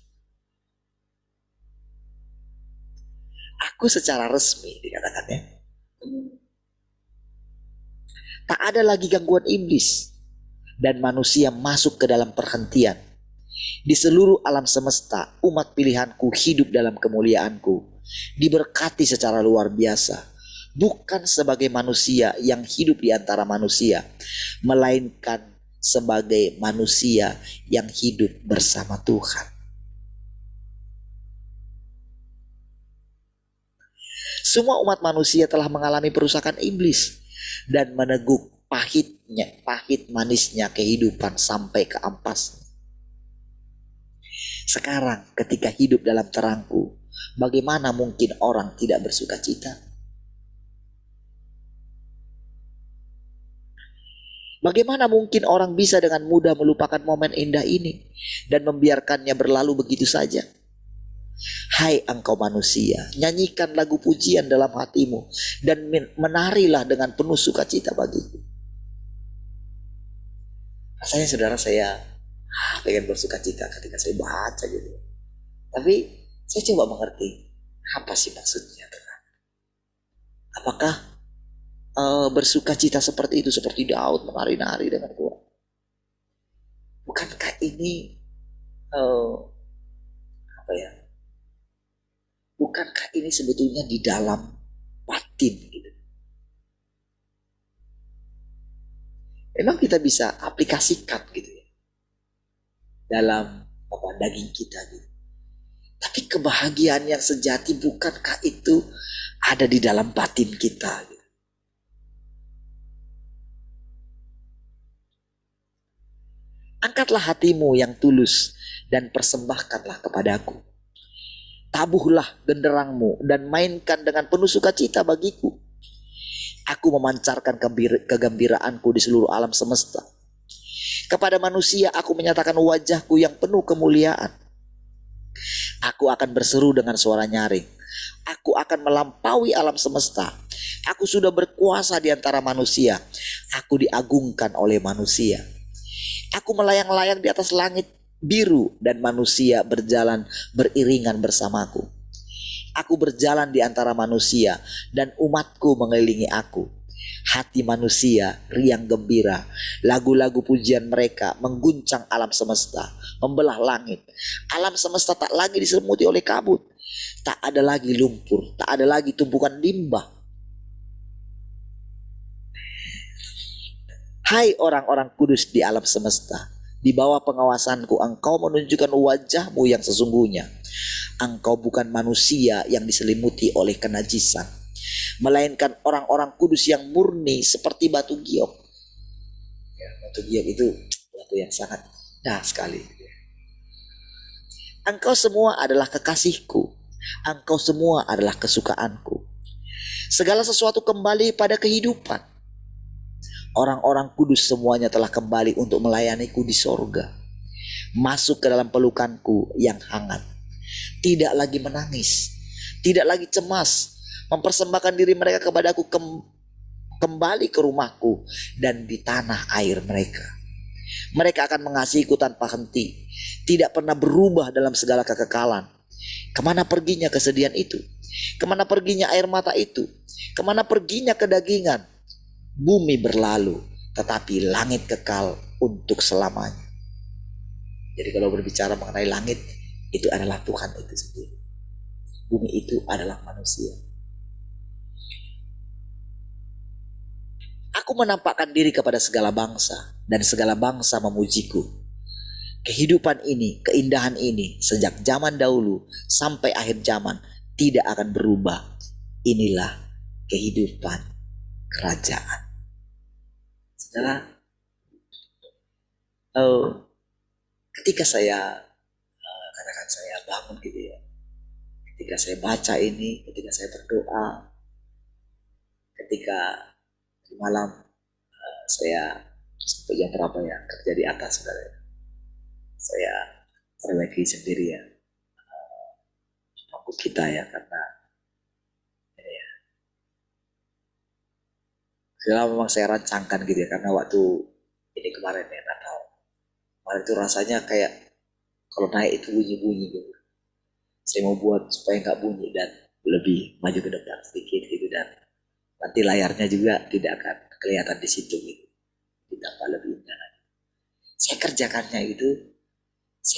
Aku secara resmi dikatakannya. Tak ada lagi gangguan iblis dan manusia masuk ke dalam perhentian. Di seluruh alam semesta, umat pilihanku hidup dalam kemuliaanku, diberkati secara luar biasa. Bukan sebagai manusia yang hidup di antara manusia, melainkan sebagai manusia yang hidup bersama Tuhan. Semua umat manusia telah mengalami perusakan iblis dan meneguk pahit manisnya kehidupan sampai ke ampas. Sekarang ketika hidup dalam terangku, bagaimana mungkin orang tidak bersuka cita? Bagaimana mungkin orang bisa dengan mudah melupakan momen indah ini dan membiarkannya berlalu begitu saja? Hai engkau manusia, nyanyikan lagu pujian dalam hatimu dan menarilah dengan penuh sukacita bagiku. Rasanya saudara, saya pengen bersukacita ketika saya baca gitu. Tapi saya coba mengerti apa sih maksudnya. Apakah bersukacita seperti itu, seperti Daud menari-nari dengan kuat? Bukankah ini bukankah ini sebetulnya di dalam batin gitu? Memang kita bisa aplikasikan gitu ya dalam daging kita gitu. Tapi kebahagiaan yang sejati bukankah itu ada di dalam batin kita gitu? Angkatlah hatimu yang tulus dan persembahkanlah kepadaku. Tabuhlah genderangmu dan mainkan dengan penuh sukacita bagiku. Aku memancarkan kegembiraanku di seluruh alam semesta. Kepada manusia aku menyatakan wajahku yang penuh kemuliaan. Aku akan berseru dengan suara nyaring. Aku akan melampaui alam semesta. Aku sudah berkuasa di antara manusia. Aku diagungkan oleh manusia. Aku melayang-layang di atas langit biru dan manusia berjalan beriringan bersamaku. Aku berjalan di antara manusia dan umatku mengelilingi aku. Hati manusia riang gembira. Lagu-lagu pujian mereka mengguncang alam semesta, membelah langit. Alam semesta tak lagi diselimuti oleh kabut. Tak ada lagi lumpur, tak ada lagi tumpukan limbah. Hai orang-orang kudus di alam semesta, di bawah pengawasanku engkau menunjukkan wajahmu yang sesungguhnya. Engkau bukan manusia yang diselimuti oleh kenajisan, melainkan orang-orang kudus yang murni seperti batu giok. Ya, batu giok itu batu yang sangat indah sekali. Engkau semua adalah kekasihku, engkau semua adalah kesukaanku. Segala sesuatu kembali pada kehidupan. Orang-orang kudus semuanya telah kembali untuk melayaniku di sorga. Masuk ke dalam pelukanku yang hangat. Tidak lagi menangis, tidak lagi cemas. Mempersembahkan diri mereka kepadaku kembali ke rumahku dan di tanah air mereka. Mereka akan mengasihiku tanpa henti. Tidak pernah berubah dalam segala kekekalan. Kemana perginya kesedihan itu? Kemana perginya air mata itu? Kemana perginya kedagingan? Bumi berlalu, tetapi langit kekal untuk selamanya. Jadi kalau berbicara mengenai langit, itu adalah Tuhan itu sendiri. Bumi itu adalah manusia. Aku menampakkan diri kepada segala bangsa, dan segala bangsa memujiku. Kehidupan ini, keindahan ini, sejak zaman dahulu sampai akhir zaman, tidak akan berubah. Inilah kehidupan kerajaan. Saudara, ketika saya katakan saya bangun gitu ya, ketika saya baca ini, ketika saya berdoa, ketika di malam saya sampai jam berapa ya kerja di atas, saudara, saya perbaiki sendiri ya waktu kita ya, karena ya, segala memang saya rancangkan gitu ya, karena waktu ini kemarin ya Natal kemarin itu rasanya kayak kalau naik itu bunyi-bunyi gitu. Saya mau buat supaya nggak bunyi dan lebih maju ke depan sedikit gitu, dan nanti layarnya juga tidak akan kelihatan di situ gitu, ditambah lebih indah lagi. Saya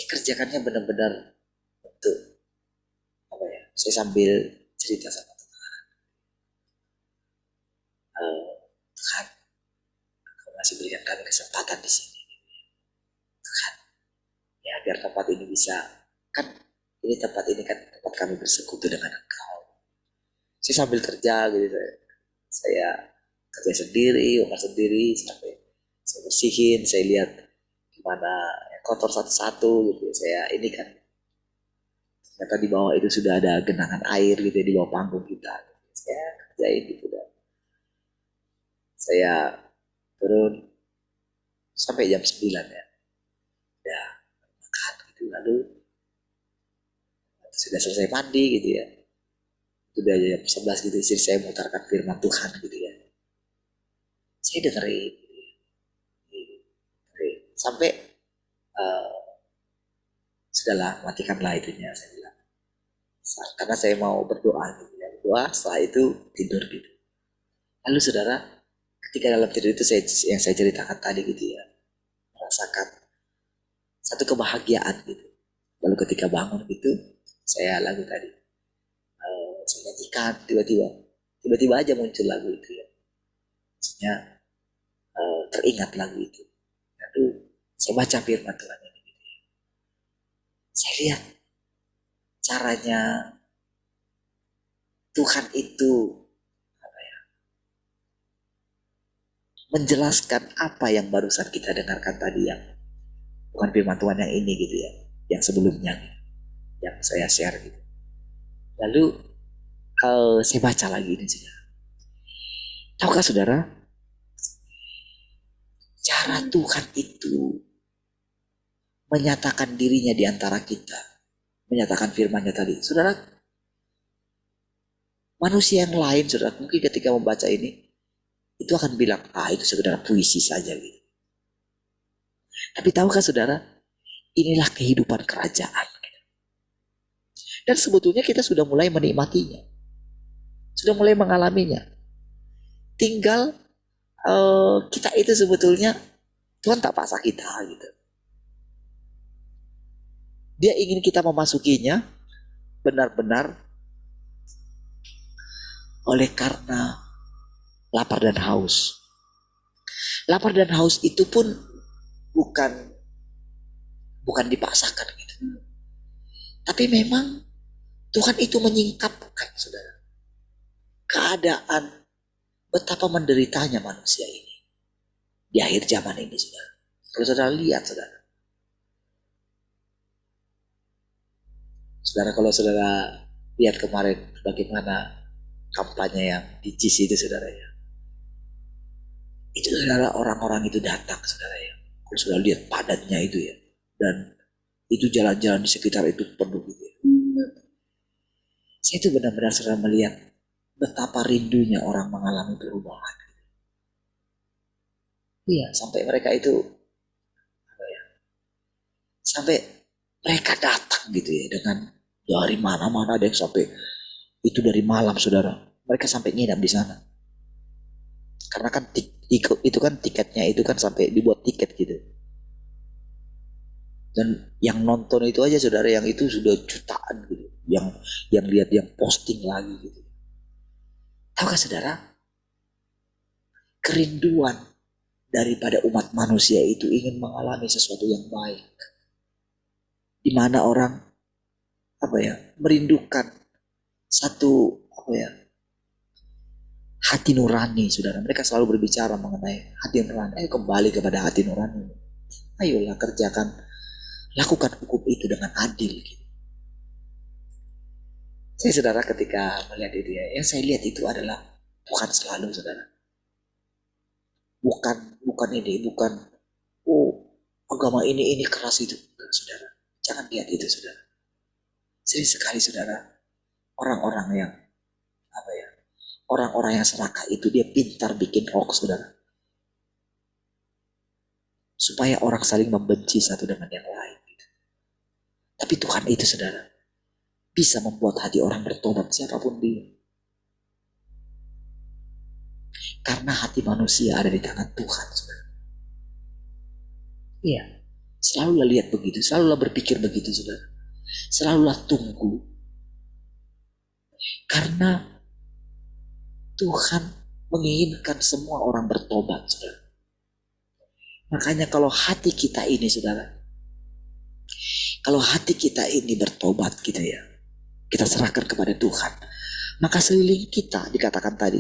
kerjakannya benar-benar untuk apa ya? Saya sambil cerita sama Tuhan. Tuhan, Kau masih berikan kami kesempatan di sini. Ya, biar tempat ini bisa, kan ini tempat ini kan tempat kami bersekutu dengan Engkau. Saya sambil kerja gitu, saya kerja sendiri, makan sendiri, sampai saya bersihin, saya lihat gimana yang kotor satu-satu gitu. Saya ini kan ternyata di bawah itu sudah ada genangan air gitu ya, di bawah panggung kita. Saya kerjain gitu dan saya turun sampai jam 9 ya. Ya, makan gitu lalu sudah selesai mandi gitu ya. Sudah jam 11 gitu, istri saya mutarkan firman Tuhan gitu ya. Saya dengerin, sampai sudahlah matikanlah itunya, saya bilang. Karena saya mau berdoa gitu ya. Berdoa setelah itu tidur gitu. Lalu saudara, ketika dalam tidur itu yang saya ceritakan tadi gitu ya, merasakan satu kebahagiaan gitu. Lalu ketika bangun gitu, saya lagu tadi, saya nyanyikan tiba-tiba aja muncul lagu itu ya. Maksudnya teringat lagu itu. Lalu saya baca firman Tuhan ini gitu ya. Saya lihat caranya Tuhan itu menjelaskan apa yang barusan kita dengarkan tadi, yang bukan firman Tuhan yang ini gitu ya, yang sebelumnya yang saya share gitu. Lalu saya baca lagi ini saudara. Tahukah saudara, cara Tuhan itu menyatakan dirinya di antara kita, menyatakan firman-Nya tadi. Saudara, manusia yang lain saudara mungkin ketika membaca ini itu akan bilang, itu sekedar puisi saja gitu. Tapi tahukah saudara, inilah kehidupan kerajaan. Dan sebetulnya kita sudah mulai menikmatinya, sudah mulai mengalaminya. Tinggal kita itu sebetulnya Tuhan tak paksa kita gitu. Dia ingin kita memasukinya benar-benar oleh karena lapar dan haus. Lapar dan haus itu pun bukan dipaksakan gitu. Tapi memang Tuhan itu menyingkapkan saudara keadaan betapa menderitanya manusia ini di akhir zaman ini saudara. Kalau saudara lihat saudara. Saudara kalau saudara lihat kemarin bagaimana kampanye yang di JIS itu saudara ya. Itu saudara, orang-orang itu datang saudara ya. Kalau saudara lihat padatnya itu ya. Dan itu jalan-jalan di sekitar itu penuh gitu ya. Saya itu benar-benar saudara melihat betapa rindunya orang mengalami perubahan. Iya, sampai mereka itu sampai mereka datang gitu ya, dengan dari mana-mana, ada yang sampai itu dari malam saudara. Mereka sampai nginap di sana. Karena kan itu kan tiketnya itu kan sampai dibuat tiket gitu. Dan yang nonton itu aja saudara, yang itu sudah jutaan gitu. Yang lihat, yang posting lagi gitu. Tahukah saudara, kerinduan daripada umat manusia itu ingin mengalami sesuatu yang baik. Di mana orang merindukan satu hati nurani saudara. Mereka selalu berbicara mengenai hati nurani. Ayo kembali kepada hati nurani. Ayolah kerjakan, lakukan hukum itu dengan adil gitu. Saya saudara ketika melihat itu ya, yang saya lihat itu adalah Tuhan selalu saudara. Bukan ini, bukan agama ini keras itu, saudara. Jangan lihat itu saudara. Sering sekali saudara, orang-orang yang orang-orang yang serakah itu dia pintar bikin hoax saudara. Supaya orang saling membenci satu dengan yang lain. Tapi Tuhan itu saudara bisa membuat hati orang bertobat siapapun dia. Karena hati manusia ada di tangan Tuhan saudara. Iya, selalulah lihat begitu, selalulah berpikir begitu saudara. Selalulah tunggu. Karena Tuhan menginginkan semua orang bertobat saudara. Makanya kalau hati kita ini saudara Kalau hati kita ini bertobat gitu ya, kita serahkan kepada Tuhan, maka sekeliling kita dikatakan tadi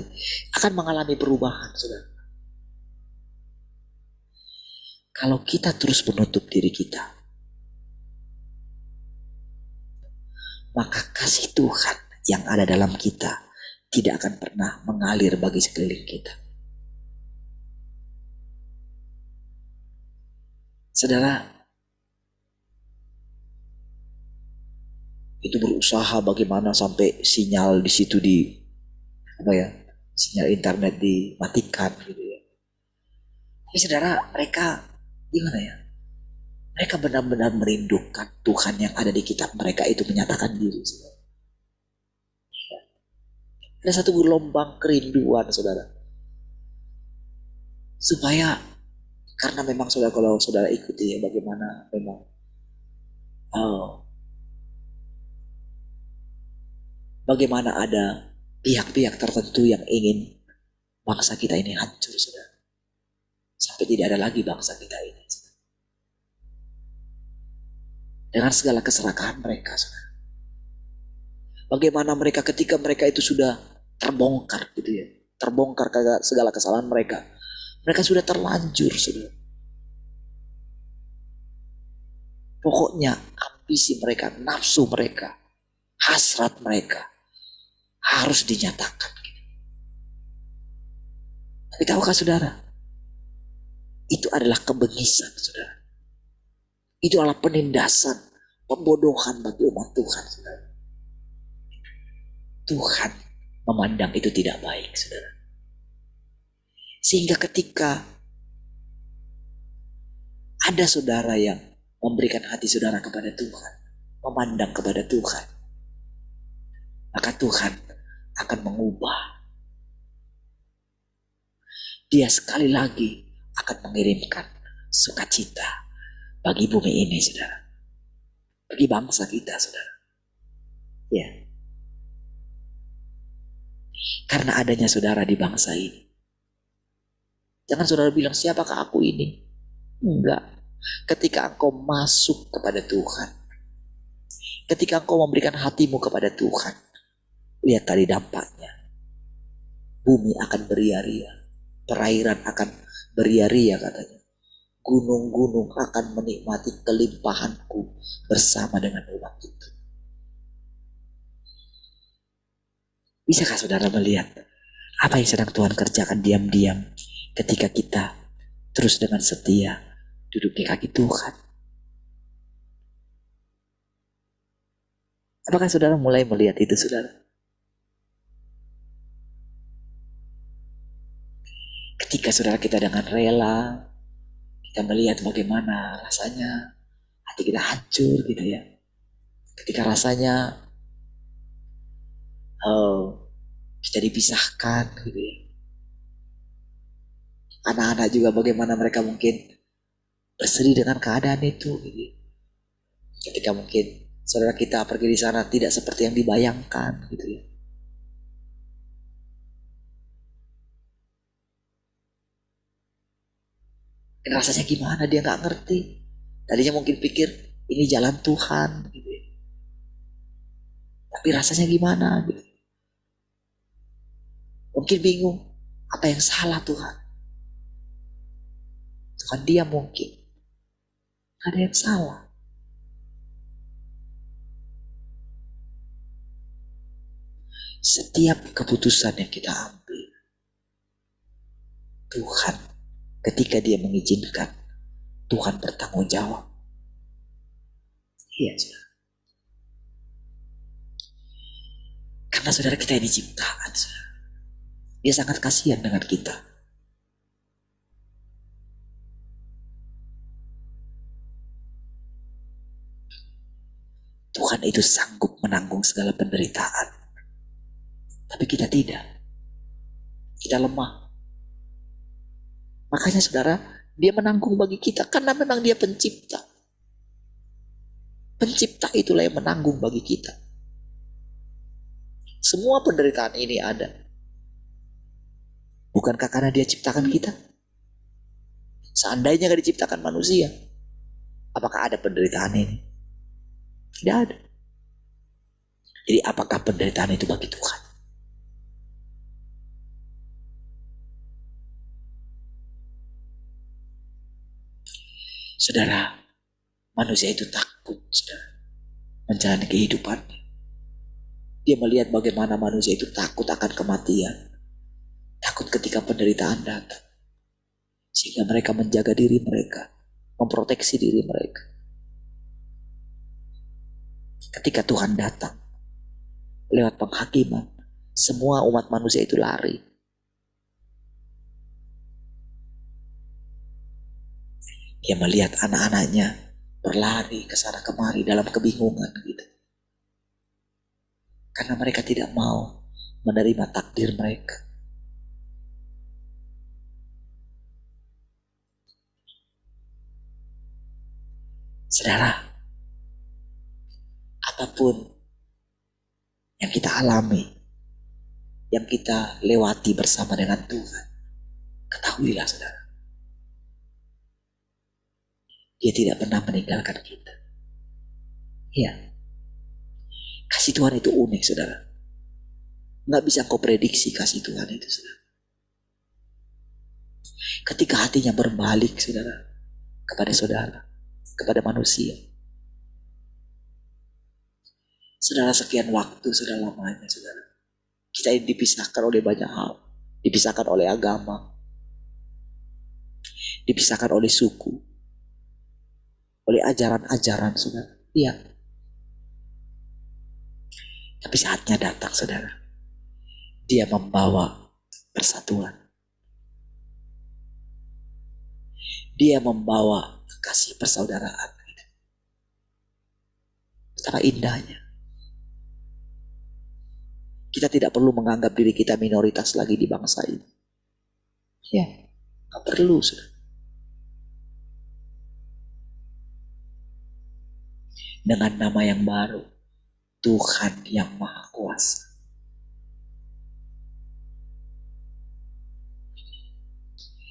akan mengalami perubahan, saudara. Kalau kita terus menutup diri kita, maka kasih Tuhan yang ada dalam kita tidak akan pernah mengalir bagi sekeliling kita. Saudara, itu berusaha bagaimana sampai sinyal di situ sinyal internet dimatikan gitu ya. Tapi saudara, mereka gimana ya? Mereka benar-benar merindukan Tuhan yang ada di kitab mereka itu menyatakan diri, saudara. Ada satu gelombang kerinduan, saudara. Supaya, karena memang saudara, kalau saudara ikuti ya bagaimana memang bagaimana ada pihak-pihak tertentu yang ingin bangsa kita ini hancur, saudara. Sampai tidak ada lagi bangsa kita ini. Dengan segala keserakahan mereka, saudara. Bagaimana mereka ketika mereka itu sudah terbongkar gitu ya. Terbongkar segala kesalahan mereka. Mereka sudah terlanjur, saudara. Pokoknya ambisi mereka, nafsu mereka, hasrat mereka harus dinyatakan. Tapi tahukah saudara? Itu adalah kebengisan, saudara. Itu adalah penindasan, pembodohan bagi umat Tuhan, saudara. Tuhan memandang itu tidak baik, saudara. Sehingga ketika ada saudara yang memberikan hati saudara kepada Tuhan, memandang kepada Tuhan, maka Tuhan akan mengubah. Dia sekali lagi akan mengirimkan sukacita bagi bumi ini, saudara. Bagi bangsa kita, saudara. Ya. Karena adanya saudara di bangsa ini. Jangan saudara bilang, siapakah aku ini? Enggak. Ketika engkau masuk kepada Tuhan, ketika engkau memberikan hatimu kepada Tuhan, lihat tadi dampaknya. Bumi akan beria-ria, perairan akan beria-ria katanya. Gunung-gunung akan menikmati kelimpahanku bersama dengan umat itu. Bisakah saudara melihat apa yang sedang Tuhan kerjakan diam-diam ketika kita terus dengan setia duduk di kaki Tuhan? Apakah saudara mulai melihat itu, saudara? Ketika saudara kita dengan rela, kita melihat bagaimana rasanya hati kita hancur gitu ya. Ketika rasanya kita dipisahkan gitu ya. Anak-anak juga bagaimana mereka mungkin bersedih dengan keadaan itu gitu ya. Ketika mungkin saudara kita pergi di sana tidak seperti yang dibayangkan gitu ya. Dan rasanya gimana, dia gak ngerti. Tadinya mungkin pikir ini jalan Tuhan gitu ya. Tapi rasanya gimana gitu. Mungkin bingung, apa yang salah Tuhan? Tuhan dia mungkin. Gak ada yang salah. Setiap keputusan yang kita ambil, Tuhan ketika dia mengizinkan, Tuhan bertanggung jawab. Iya, saudara. Karena saudara kita ini ciptaan, saudara. Dia sangat kasihan dengan kita. Tuhan itu sanggup menanggung segala penderitaan. Tapi kita tidak. Kita lemah. Makanya saudara, dia menanggung bagi kita karena memang dia pencipta. Pencipta itulah yang menanggung bagi kita. Semua penderitaan ini ada. Bukankah karena dia ciptakan kita? Seandainya gak diciptakan manusia, apakah ada penderitaan ini? Tidak ada. Jadi apakah penderitaan itu bagi Tuhan? Saudara, manusia itu takut, saudara, menjalani kehidupannya. Dia melihat bagaimana manusia itu takut akan kematian. Takut ketika penderitaan datang. Sehingga mereka menjaga diri mereka, memproteksi diri mereka. Ketika Tuhan datang, lewat penghakiman, semua umat manusia itu lari. Dia melihat anak-anaknya berlari ke sana kemari dalam kebingungan gitu. Karena mereka tidak mau menerima takdir mereka. Saudara, apapun yang kita alami, yang kita lewati bersama dengan Tuhan, ketahuilah saudara, Dia tidak pernah meninggalkan kita. Iya. Kasih Tuhan itu unik saudara. Nggak bisa kau prediksi kasih Tuhan itu saudara. Ketika hatinya berbalik saudara, kepada manusia. Saudara, sekian waktu sudah lamanya saudara. Kita ini dipisahkan oleh banyak hal. Dipisahkan oleh agama. Dipisahkan oleh suku. Oleh ajaran-ajaran saudara. Iya. Tapi saatnya datang saudara. Dia membawa persatuan. Dia membawa kasih persaudaraan. Betapa indahnya. Kita tidak perlu menganggap diri kita minoritas lagi di bangsa ini. Ya, gak perlu saudara. Dengan nama yang baru, Tuhan yang Maha Kuasa.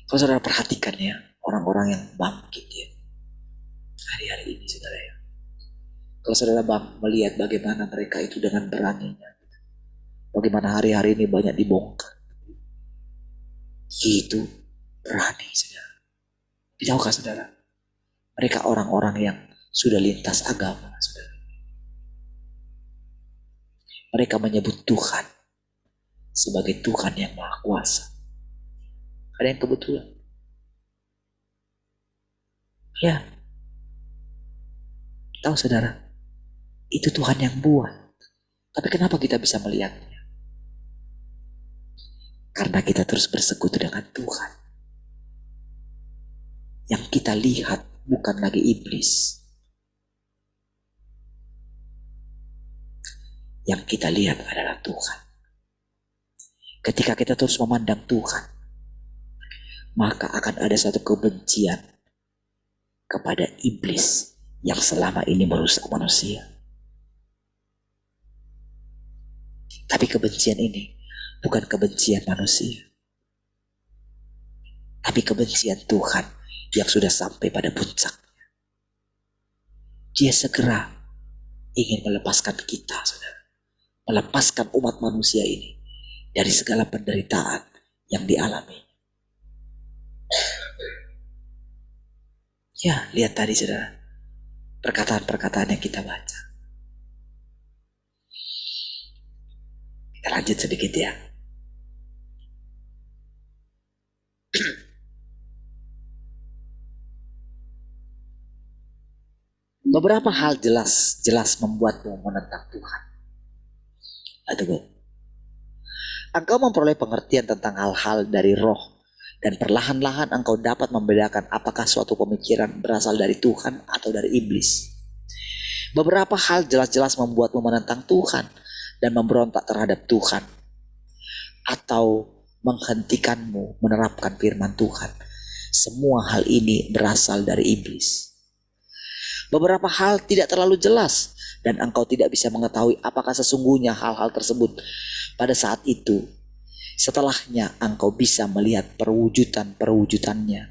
Kalau saudara perhatikan ya, orang-orang yang bangkit ya, hari-hari ini saudara ya. Kalau saudara melihat bagaimana mereka itu dengan beraninya, bagaimana hari-hari ini banyak dibongkar, itu berani saudara. Tahukah saudara, mereka orang-orang yang sudah lintas agama saudara. Mereka menyebut Tuhan sebagai Tuhan yang Maha Kuasa. Ada yang kebetulan. Ya. Tahu saudara, itu Tuhan yang buat. Tapi kenapa kita bisa melihatnya? Karena kita terus bersekutu dengan Tuhan. Yang kita lihat bukan lagi iblis. Yang kita lihat adalah Tuhan. Ketika kita terus memandang Tuhan, maka akan ada satu kebencian kepada iblis yang selama ini merusak manusia. Tapi kebencian ini bukan kebencian manusia, tapi kebencian Tuhan yang sudah sampai pada puncaknya. Dia segera ingin melepaskan kita, saudara. Melepaskan umat manusia ini dari segala penderitaan yang dialami. Ya, lihat tadi saudara, perkataan-perkataan yang kita baca. Kita lanjut sedikit ya. Beberapa hal jelas membuatmu menentang Tuhan. Tunggu. Engkau memperoleh pengertian tentang hal-hal dari roh, dan perlahan-lahan engkau dapat membedakan apakah suatu pemikiran berasal dari Tuhan atau dari iblis. Beberapa hal jelas-jelas membuatmu menentang Tuhan dan memberontak terhadap Tuhan, atau menghentikanmu menerapkan firman Tuhan. Semua hal ini berasal dari iblis. Beberapa hal tidak terlalu jelas dan engkau tidak bisa mengetahui apakah sesungguhnya hal-hal tersebut pada saat itu. Setelahnya engkau bisa melihat perwujudannya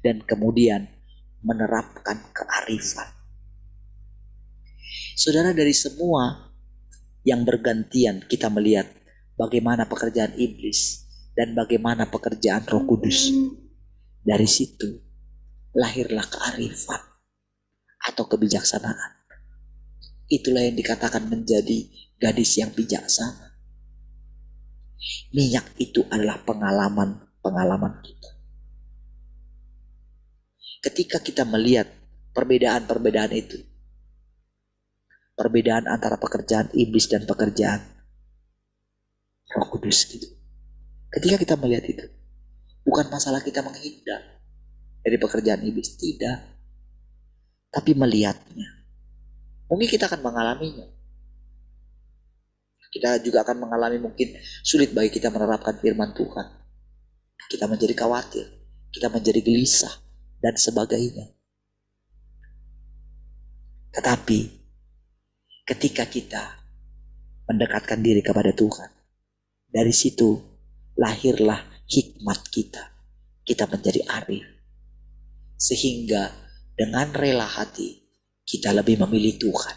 dan kemudian menerapkan kearifan. Saudara, dari semua yang bergantian kita melihat bagaimana pekerjaan iblis dan bagaimana pekerjaan Roh Kudus. Dari situ lahirlah kearifan atau kebijaksanaan. Itulah yang dikatakan menjadi gadis yang bijaksana. Minyak itu adalah pengalaman kita. Ketika kita melihat perbedaan-perbedaan itu, perbedaan antara pekerjaan iblis dan pekerjaan Roh Kudus gitu. Ketika kita melihat itu, bukan masalah kita menghindar dari pekerjaan iblis, tidak. Tapi melihatnya. Mungkin kita akan mengalaminya. Kita juga akan mengalami mungkin sulit bagi kita menerapkan firman Tuhan. Kita menjadi khawatir, kita menjadi gelisah, dan sebagainya. Tetapi ketika kita mendekatkan diri kepada Tuhan, dari situ lahirlah hikmat kita. Kita menjadi arif. Sehingga dengan rela hati kita lebih memilih Tuhan.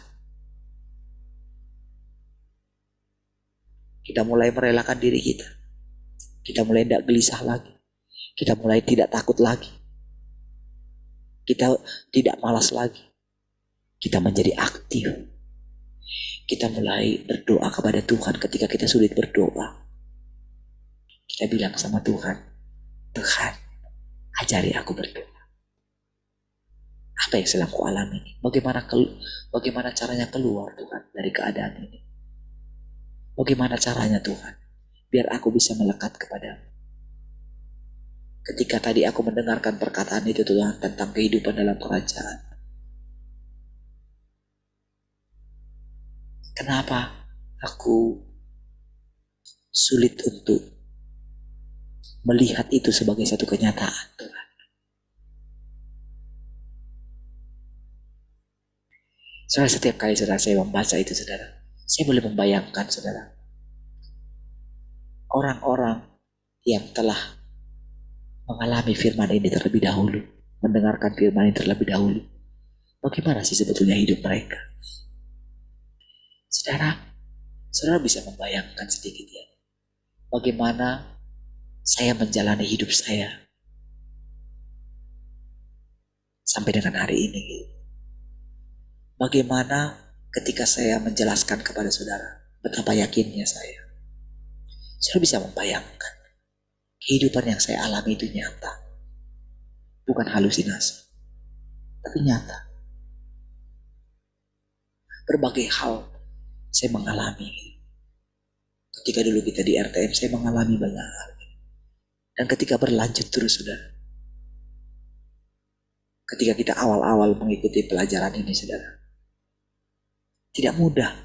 Kita mulai merelakan diri kita. Kita mulai tidak gelisah lagi. Kita mulai tidak takut lagi. Kita tidak malas lagi. Kita menjadi aktif. Kita mulai berdoa kepada Tuhan ketika kita sulit berdoa. Kita bilang sama Tuhan, Tuhan, ajari aku berdoa. Apa yang sedang ku alami ini? Bagaimana caranya keluar Tuhan dari keadaan ini? Bagaimana caranya Tuhan? Biar aku bisa melekat kepadamu. Ketika tadi aku mendengarkan perkataan itu Tuhan tentang kehidupan dalam kerajaan. Kenapa aku sulit untuk melihat itu sebagai satu kenyataan Tuhan? Saudara, setiap kali saudara saya membaca itu saudara, saya boleh membayangkan saudara, orang-orang yang telah mengalami firman ini terlebih dahulu, mendengarkan firman ini terlebih dahulu, bagaimana sih sebetulnya hidup mereka? Saudara bisa membayangkan sedikit ya, bagaimana saya menjalani hidup saya sampai dengan hari ini. Bagaimana ketika saya menjelaskan kepada saudara betapa yakinnya saya. Saudara bisa membayangkan kehidupan yang saya alami itu nyata. Bukan halusinasi, tapi nyata. Berbagai hal saya mengalami. Ketika dulu kita di RTM, saya mengalami banyak hal. Dan ketika berlanjut terus saudara, ketika kita awal-awal mengikuti pelajaran ini saudara, tidak mudah.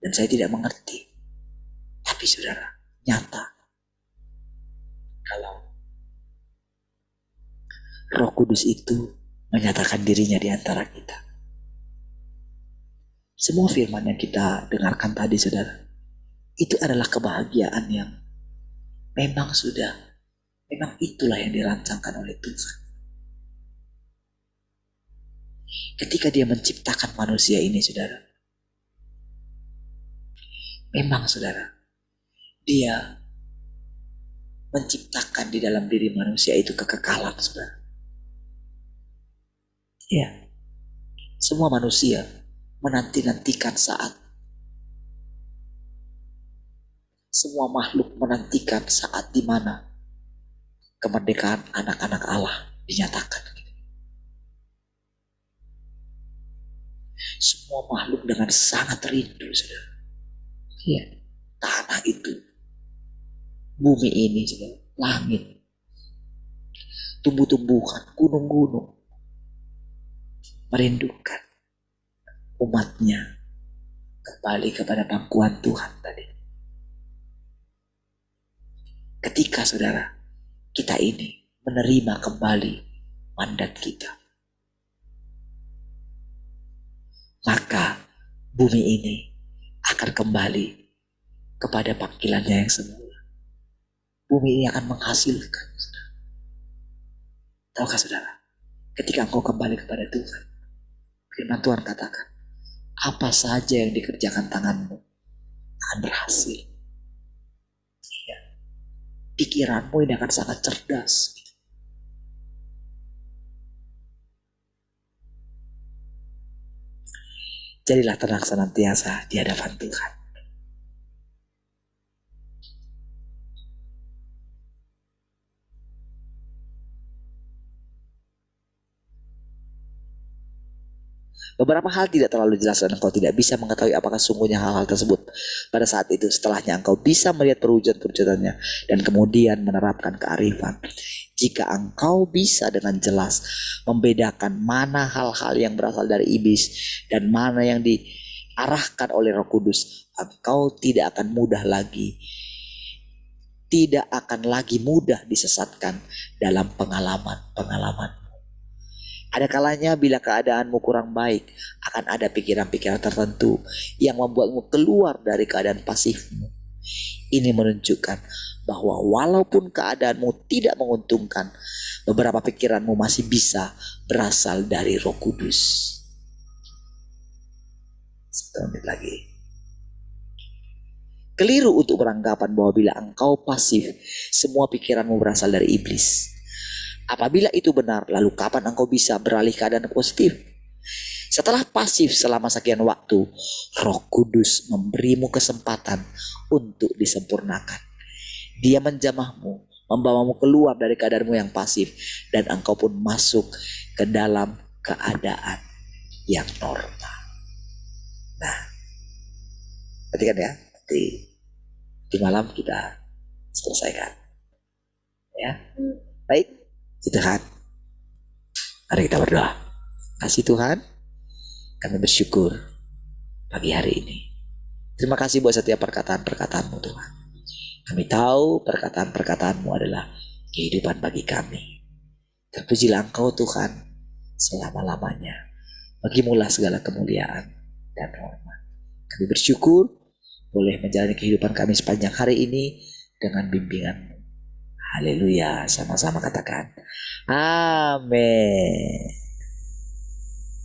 Dan saya tidak mengerti. Tapi saudara, nyata. Kalau Roh Kudus itu menyatakan dirinya di antara kita. Semua firman yang kita dengarkan tadi saudara, itu adalah kebahagiaan yang memang itulah yang dirancangkan oleh Tuhan. Ketika dia menciptakan manusia ini saudara, memang saudara, dia menciptakan di dalam diri manusia itu kekekalan saudara. Ya, semua manusia menanti-nantikan saat, semua makhluk menantikan saat di mana kemerdekaan anak-anak Allah dinyatakan. Semua makhluk dengan sangat rindu saudara. Ya, tanah itu, bumi ini saudara, langit, tumbuh-tumbuhan, gunung-gunung merindukan umatnya kembali kepada pangkuan Tuhan tadi. Ketika saudara, kita ini menerima kembali mandat kita, maka bumi ini akan kembali kepada panggilannya yang semula. Bumi ini akan menghasilkan. Tahukah saudara, ketika engkau kembali kepada Tuhan, Firman Tuhan katakan, apa saja yang dikerjakan tanganmu akan berhasil. Ya. Pikiranmu ini akan sangat cerdas. Jadilah tenang senantiasa di hadapan Tuhan. Beberapa hal tidak terlalu jelas dan engkau tidak bisa mengetahui apakah sungguhnya hal-hal tersebut. Pada saat itu setelahnya engkau bisa melihat perwujudan-perwujudannya dan kemudian menerapkan kearifan. Jika engkau bisa dengan jelas membedakan mana hal-hal yang berasal dari iblis dan mana yang diarahkan oleh Roh Kudus, engkau tidak akan lagi mudah disesatkan dalam pengalaman. Ada kalanya bila keadaanmu kurang baik, akan ada pikiran-pikiran tertentu yang membuatmu keluar dari keadaan pasifmu. Ini menunjukkan bahwa walaupun keadaanmu tidak menguntungkan, beberapa pikiranmu masih bisa berasal dari Roh Kudus. 1 menit lagi. Keliru untuk beranggapan bahwa bila engkau pasif, semua pikiranmu berasal dari iblis. Apabila itu benar, lalu kapan engkau bisa beralih keadaan positif? Setelah pasif selama sekian waktu, Roh Kudus memberimu kesempatan untuk disempurnakan. Dia menjamahmu, membawamu keluar dari keadaanmu yang pasif, dan engkau pun masuk ke dalam keadaan yang normal. Nah, perhatikan ya, di malam kita selesaikan. Ya, baik. Tuhan, mari kita berdoa. Kasih Tuhan, kami bersyukur pagi hari ini. Terima kasih buat setiap perkataan-perkataanmu Tuhan. Kami tahu perkataan-perkataanmu adalah kehidupan bagi kami. Terpujilah Engkau Tuhan selama-lamanya. Bagimulah segala kemuliaan dan hormat. Kami bersyukur boleh menjalani kehidupan kami sepanjang hari ini dengan bimbingan. Haleluya, sama-sama katakan amin.